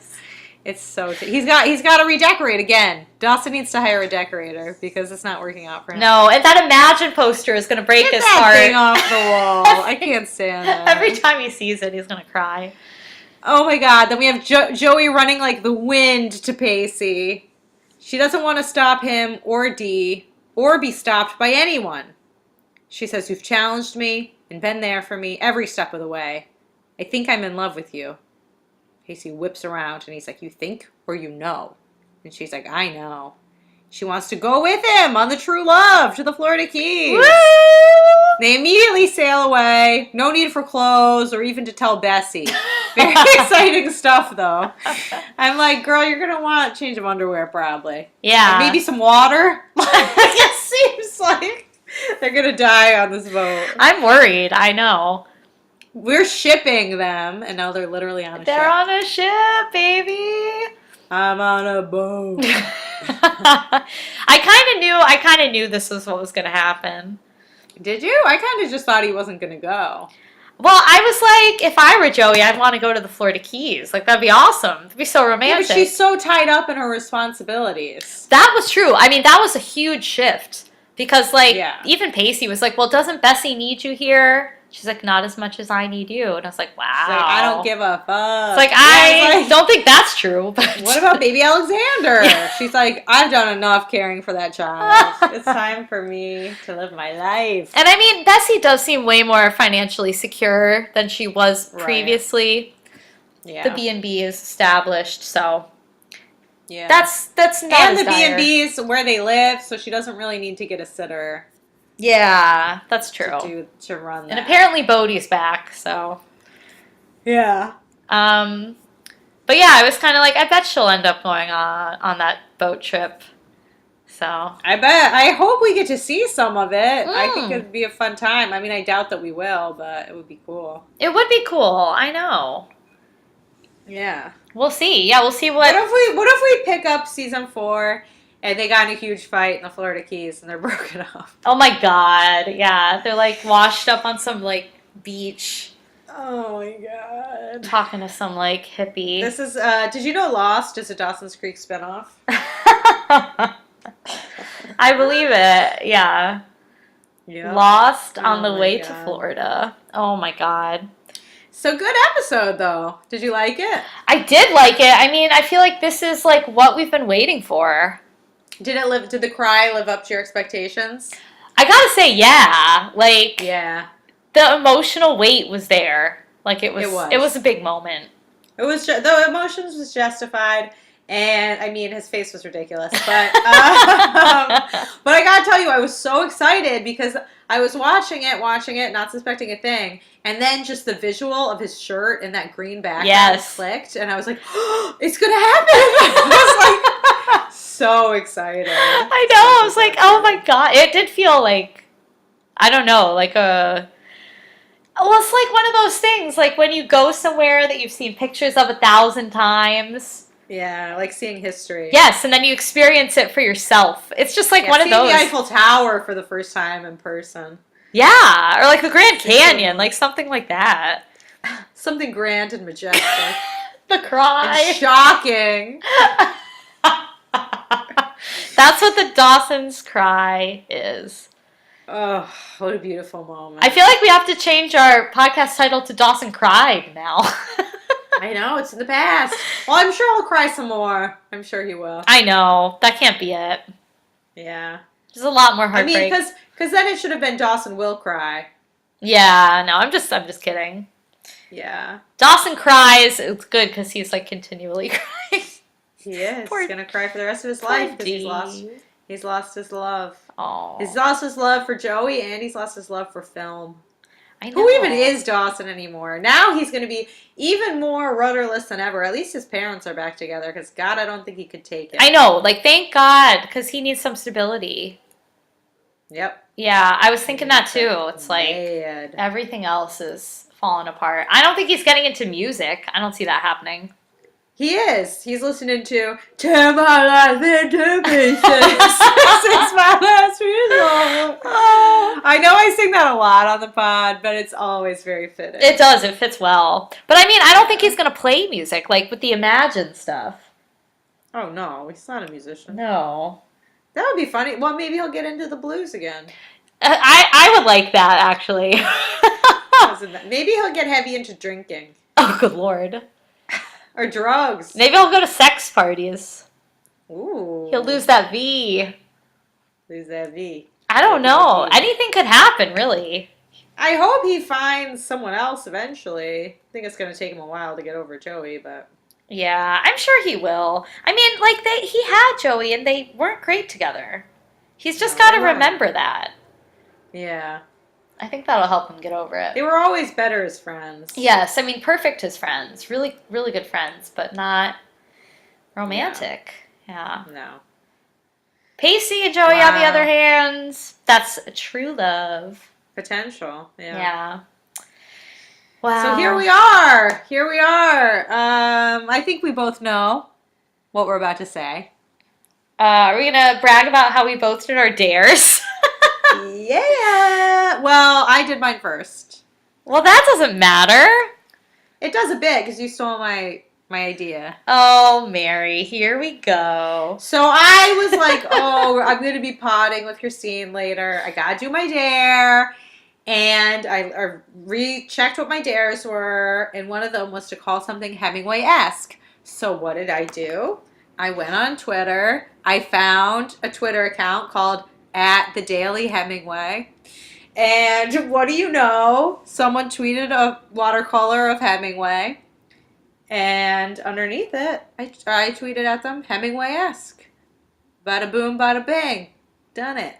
It's so... He's got to redecorate again. Dawson needs to hire a decorator because it's not working out for him. No, and that Imagine poster is going to break his that heart. thing off the wall. I can't stand it. Every time he sees it, he's going to cry. Oh my God. Then we have Joey running like the wind to Pacey. She doesn't want to stop him or Dee or be stopped by anyone. She says, you've challenged me and been there for me every step of the way. I think I'm in love with you. Pacey whips around and he's like, you think or you know? And she's like, I know. She wants to go with him on the True Love to the Florida Keys. Woo! They immediately sail away. No need for clothes or even to tell Bessie. Very exciting stuff, though. I'm like, girl, you're going to want a change of underwear, probably. Yeah. And maybe some water. It seems like they're going to die on this boat. I'm worried. I know. We're shipping them, and now they're literally on a ship. They're on a ship, baby. I'm on a boat. I kind of knew this was what was going to happen. Did you? I kind of just thought he wasn't going to go. Well, I was like, if I were Joey, I'd want to go to the Florida Keys. Like, that'd be awesome. It'd be so romantic. Yeah, but she's so tied up in her responsibilities. That was true. I mean, that was a huge shift. Because, like, Yeah. even Pacey was like, well, doesn't Bessie need you here? She's like, not as much as I need you. And I was like, wow. She's like, I don't give a fuck. It's like, I don't think that's true. But what about baby Alexander? Yeah. She's like, I've done enough caring for that child. It's time for me to live my life. And I mean, Bessie does seem way more financially secure than she was previously. Yeah. The B&B is established, so yeah. that's not and as the dire. B&B is where they live, so she doesn't really need to get a sitter. Yeah, that's true. To run that. And apparently Bodhi's back, so. Yeah. But yeah, I was kind of like, I bet she'll end up going on that boat trip. So. I bet. I hope we get to see some of it. I think it'd be a fun time. I mean, I doubt that we will, but it would be cool. It would be cool. I know. Yeah. We'll see. Yeah, we'll see what What if we pick up season 4 and they got in a huge fight in the Florida Keys and they're broken up? Oh my god. Yeah, they're like washed up on some like beach Oh my god. talking to some like hippie. This is did you know Lost is a Dawson's Creek spinoff? I believe it. Yeah. Yeah. Lost on the my way to God. Florida. Oh my god. So good episode though. Did you like it? I did like it. I mean, I feel like this is like what we've been waiting for. Did the cry live up to your expectations? I gotta say, yeah. Like, Yeah. the emotional weight was there. Like, it was a big moment. It was the emotions was justified, and I mean his face was ridiculous. But but I gotta tell you, I was so excited because I was watching it, not suspecting a thing, and then just the visual of his shirt and that green background clicked, and I was like, oh, "It's gonna happen!" I was like, so excited. I know. I was like, "Oh my god!" It did feel like, I don't know, like a. Well, it's like one of those things, like when you go somewhere that you've seen pictures of 1,000 times. Yeah, like seeing history. Yes, and then you experience it for yourself. It's just like one of those. Seeing the Eiffel Tower for the first time in person. Yeah, or like the Grand Canyon, like something like that. Something grand and majestic. The cry. And shocking. That's what the Dawson's Cry is. Oh, what a beautiful moment. I feel like we have to change our podcast title to Dawson Cried now. I know, it's in the past. Well, I'm sure he'll cry some more. I'm sure he will. I know. That can't be it. Yeah. There's a lot more heartbreak. I mean, because then it should have been Dawson will cry. Yeah, no, I'm just kidding. Yeah. Dawson Cries. It's good because he's like continually crying. He is. Poor- He's going to cry for the rest of his Poor life because D. he's lost his love. Oh, He's lost his love for Joey and he's lost his love for film. I know. Who even is Dawson anymore? Now he's going to be even more rudderless than ever. At least his parents are back together because, God, I don't think he could take it. I know. Like, thank God, because he needs some stability. Yep. Yeah, I was thinking that too. It's like Bad. everything else is falling apart. I don't think he's getting into music. I don't see that happening. He is. He's listening to Tear My Life into Pieces. This is my last resort. I know I sing that a lot on the pod, but it's always very fitting. It does. It fits well. But I mean, I don't think he's going to play music, like with the Imagine stuff. Oh, no. He's not a musician. No. That would be funny. Well, maybe he'll get into the blues again. I would like that, actually. Maybe he'll get heavy into drinking. Oh, good Lord. Or drugs. Maybe he'll go to sex parties. Ooh. He'll lose that V. Lose that V. I don't know. Anything could happen, really. I hope he finds someone else eventually. I think it's going to take him a while to get over Joey, but... Yeah, I'm sure he will. I mean, like he had Joey and they weren't great together. He's just No, got they to weren't. remember that. Yeah. I think that'll help him get over it. They were always better as friends. Yes, I mean, perfect as friends. Really, really good friends, but not Yeah. romantic. Yeah. No. Pacey and Joey, on the other Wow. hand, that's a true love. Potential. Yeah. Yeah. So here Wow. we are. Here we are. I think we both know what we're about to say. Are we gonna brag about how we both did our dares? Yeah. Well, I did mine first. Well, that doesn't matter. It does a bit because you stole my idea. Oh, Mary, here we go. So I was like, oh, I'm going to be potting with Christine later. I got to do my dare. And I rechecked what my dares were. And one of them was to call something Hemingway-esque. So what did I do? I went on Twitter. I found a Twitter account called @TheDailyHemingway. And what do you know? Someone tweeted a watercolor of Hemingway. And underneath it, I tweeted at them, Hemingway-esque. Bada boom, bada bing. Done it.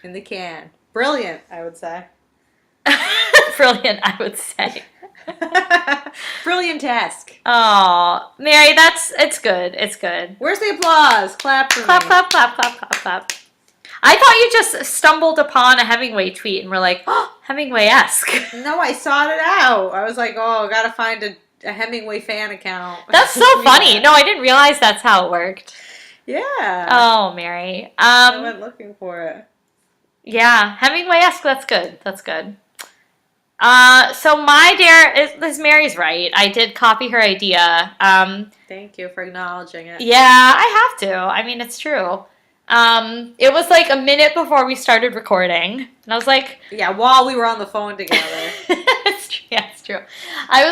In the can. Brilliant, I would say. Brilliant, I would say. Brilliant-esque. Oh, Mary, it's good. It's good. Where's the applause? Clap for Clap, me. clap, clap, clap, clap, clap. I thought you just stumbled upon a Hemingway tweet and were like, oh, Hemingway-esque. No, I sought it out. I was like, oh, gotta find a Hemingway fan account. That's so funny. No, I didn't realize that's how it worked. Yeah. Oh, Mary. I went looking for it. Yeah, Hemingway-esque, that's good. That's good. So my dare is Mary's right. I did copy her idea. Thank you for acknowledging it. Yeah, I have to. I mean, it's true. It was like a minute before we started recording, and I was like, Yeah, while we were on the phone together. it's true. Yeah, it's true. I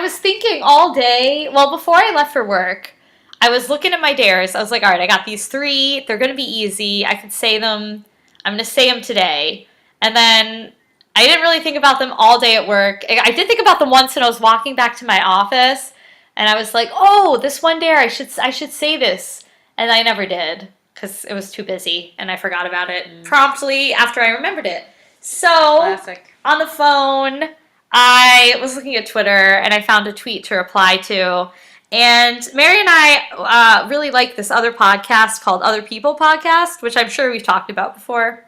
was thinking all day. Well, before I left for work, I was looking at my dares. I was like, all right, I got these 3. They're gonna be easy. I could say them. I'm gonna say them today, and then I didn't really think about them all day at work. I did think about them once when I was walking back to my office, and I was like, oh, this one dare, I should say this, and I never did because it was too busy, and I forgot about it promptly after I remembered it. So Classic. on the phone, I was looking at Twitter, and I found a tweet to reply to. And Mary and I really like this other podcast called Other People Podcast, which I'm sure we've talked about before.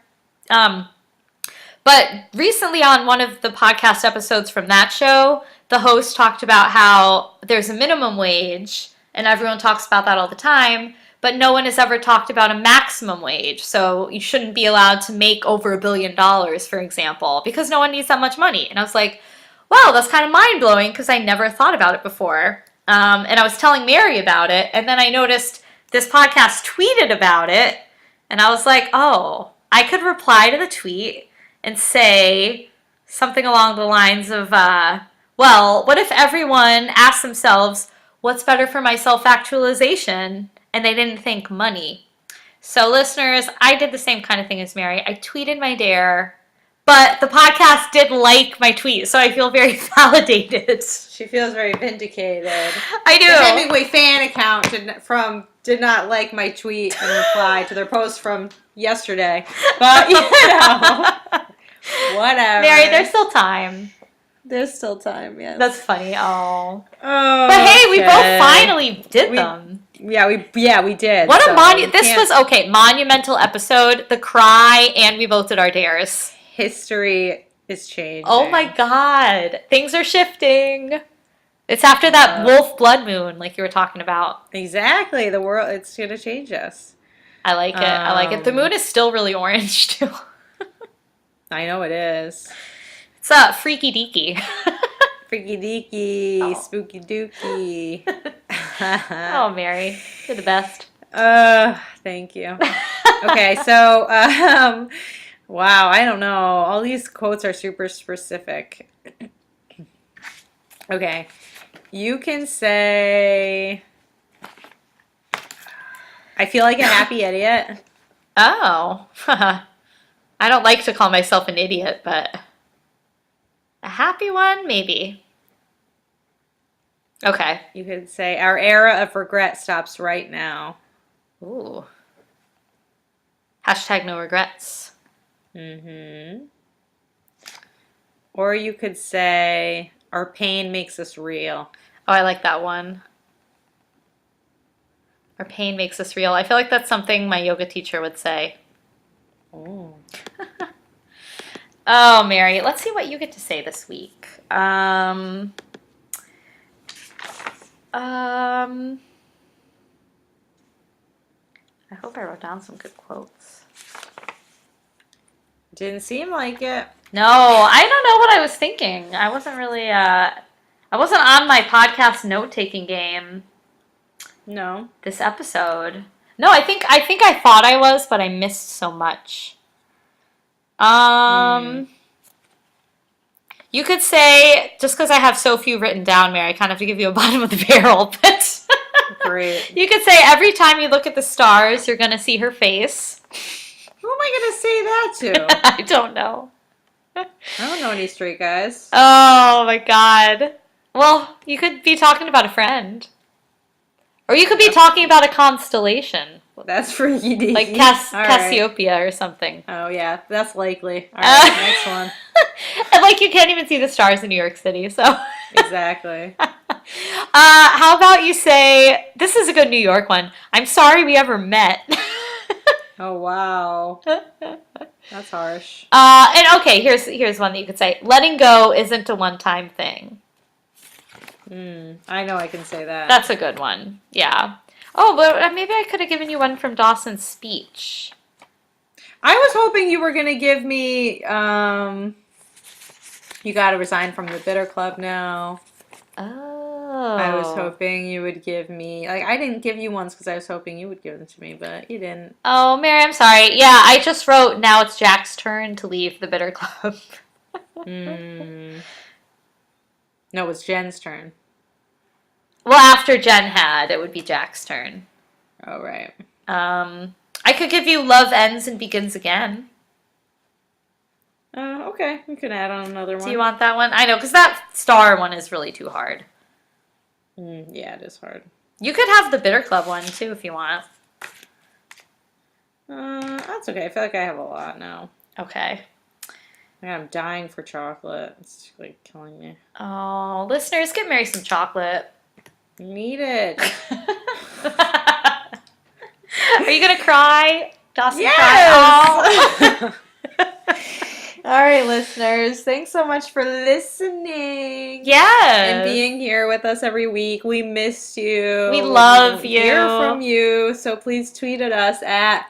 But recently on one of the podcast episodes from that show, the host talked about how there's a minimum wage, and everyone talks about that all the time, but no one has ever talked about a maximum wage. So you shouldn't be allowed to make over $1 billion, for example, because no one needs that much money. And I was like, wow, that's kind of mind-blowing because I never thought about it before. And I was telling Mary about it, and then I noticed this podcast tweeted about it, and I was like, oh, I could reply to the tweet and say something along the lines of, well, what if everyone asked themselves, what's better for my self-actualization? And they didn't think money. So listeners, I did the same kind of thing as Mary. I tweeted my dare, but the podcast did like my tweet, so I feel very validated. She feels very vindicated. I do. The Hemingway fan account did not like my tweet and reply to their post from yesterday. But, whatever. Mary, there's still time. There's still time, yes. That's funny. Oh. Oh, But hey, we both okay. finally did them. Yeah, we did. What so this was, okay, monumental episode, the cry, and we both did our dares. History is changing. Oh my god. Things are shifting. It's after that wolf blood moon, like you were talking about. Exactly. The world, it's going to change us. I like it. I like it. The moon is still really orange, too. I know it is. It's freaky deaky. Freaky deaky, Oh. spooky dooky. Oh, Mary, you're the best. Thank you. Okay, so, wow, I don't know. All these quotes are super specific. Okay, you can say, I feel like a happy idiot. Oh. I don't like to call myself an idiot, but a happy one, maybe. Okay. You could say, our era of regret stops right now. Ooh. Hashtag no regrets. Mm-hmm. Or you could say, our pain makes us real. Oh, I like that one. Our pain makes us real. I feel like that's something my yoga teacher would say. Oh. Oh, Mary, let's see what you get to say this week. I hope I wrote down some good quotes. Didn't seem like it. No, I don't know what I was thinking. I wasn't really, I wasn't on my podcast note-taking game No. this episode. No, I thought I was, but I missed so much. You could say, just because I have so few written down, Mary, I kind of have to give you a bottom of the barrel, but Great. you could say every time you look at the stars, you're going to see her face. Who am I going to say that to? I don't know. I don't know any straight guys. Oh my God. Well, you could be talking about a friend. Or you could be talking about a constellation. That's freaky deaky. Like Cassiopeia or something. Oh, yeah. That's likely. All right, next one. And like you can't even see the stars in New York City, so. Exactly. How about you say, this is a good New York one. I'm sorry we ever met. Oh, wow. That's harsh. And okay, here's one that you could say. Letting go isn't a one-time thing. I know I can say that. That's a good one. Yeah. Oh, but maybe I could have given you one from Dawson's speech. I was hoping you were going to give me, you got to resign from the Bitter Club now. Oh. I was hoping you would give me, like, I didn't give you ones because I was hoping you would give them to me, but you didn't. Oh, Mary, I'm sorry. Yeah, I just wrote, now it's Jack's turn to leave the Bitter Club. No, it's Jen's turn. Well, after Jen had, it would be Jack's turn. Oh, right. I could give you Love Ends and Begins Again. Okay, we can add on another one. Do you want that one? I know, because that star one is really too hard. Yeah, it is hard. You could have the Bitter Club one, too, if you want. That's okay. I feel like I have a lot now. Okay. I'm dying for chocolate. It's, like, killing me. Oh, listeners, get Mary some chocolate. Need it. Are you going to cry? Dawson Yes! cry? Oh. All right, listeners. Thanks so much for listening. Yes. And being here with us every week. We miss you. We love you. Hear from you. So please tweet at us at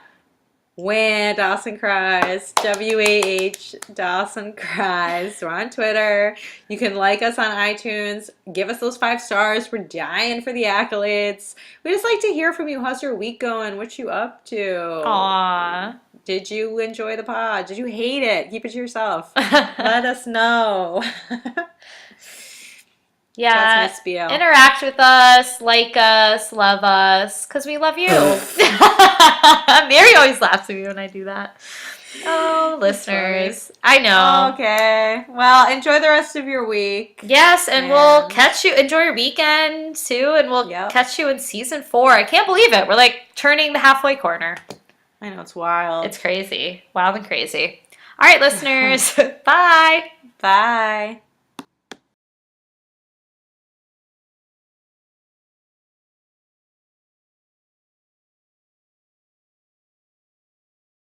When Dawson Cries. WAH Dawson Cries. We're on Twitter. You can like us on iTunes. Give us those 5 stars. We're dying for the accolades. We just like to hear from you. How's your week going? What you up to? Aw. Did you enjoy the pod? Did you hate it? Keep it to yourself. Let us know. Yeah. That's my spiel. Interact with us, like us, love us, because we love you. Mary always laughs at me when I do that. Oh, listeners. I know. Okay. Well, enjoy the rest of your week. Yes, and we'll catch you. Enjoy your weekend, too, and we'll catch you in season 4. I can't believe it. We're like turning the halfway corner. I know, it's wild. It's crazy. Wild and crazy. All right, listeners. Bye. Bye.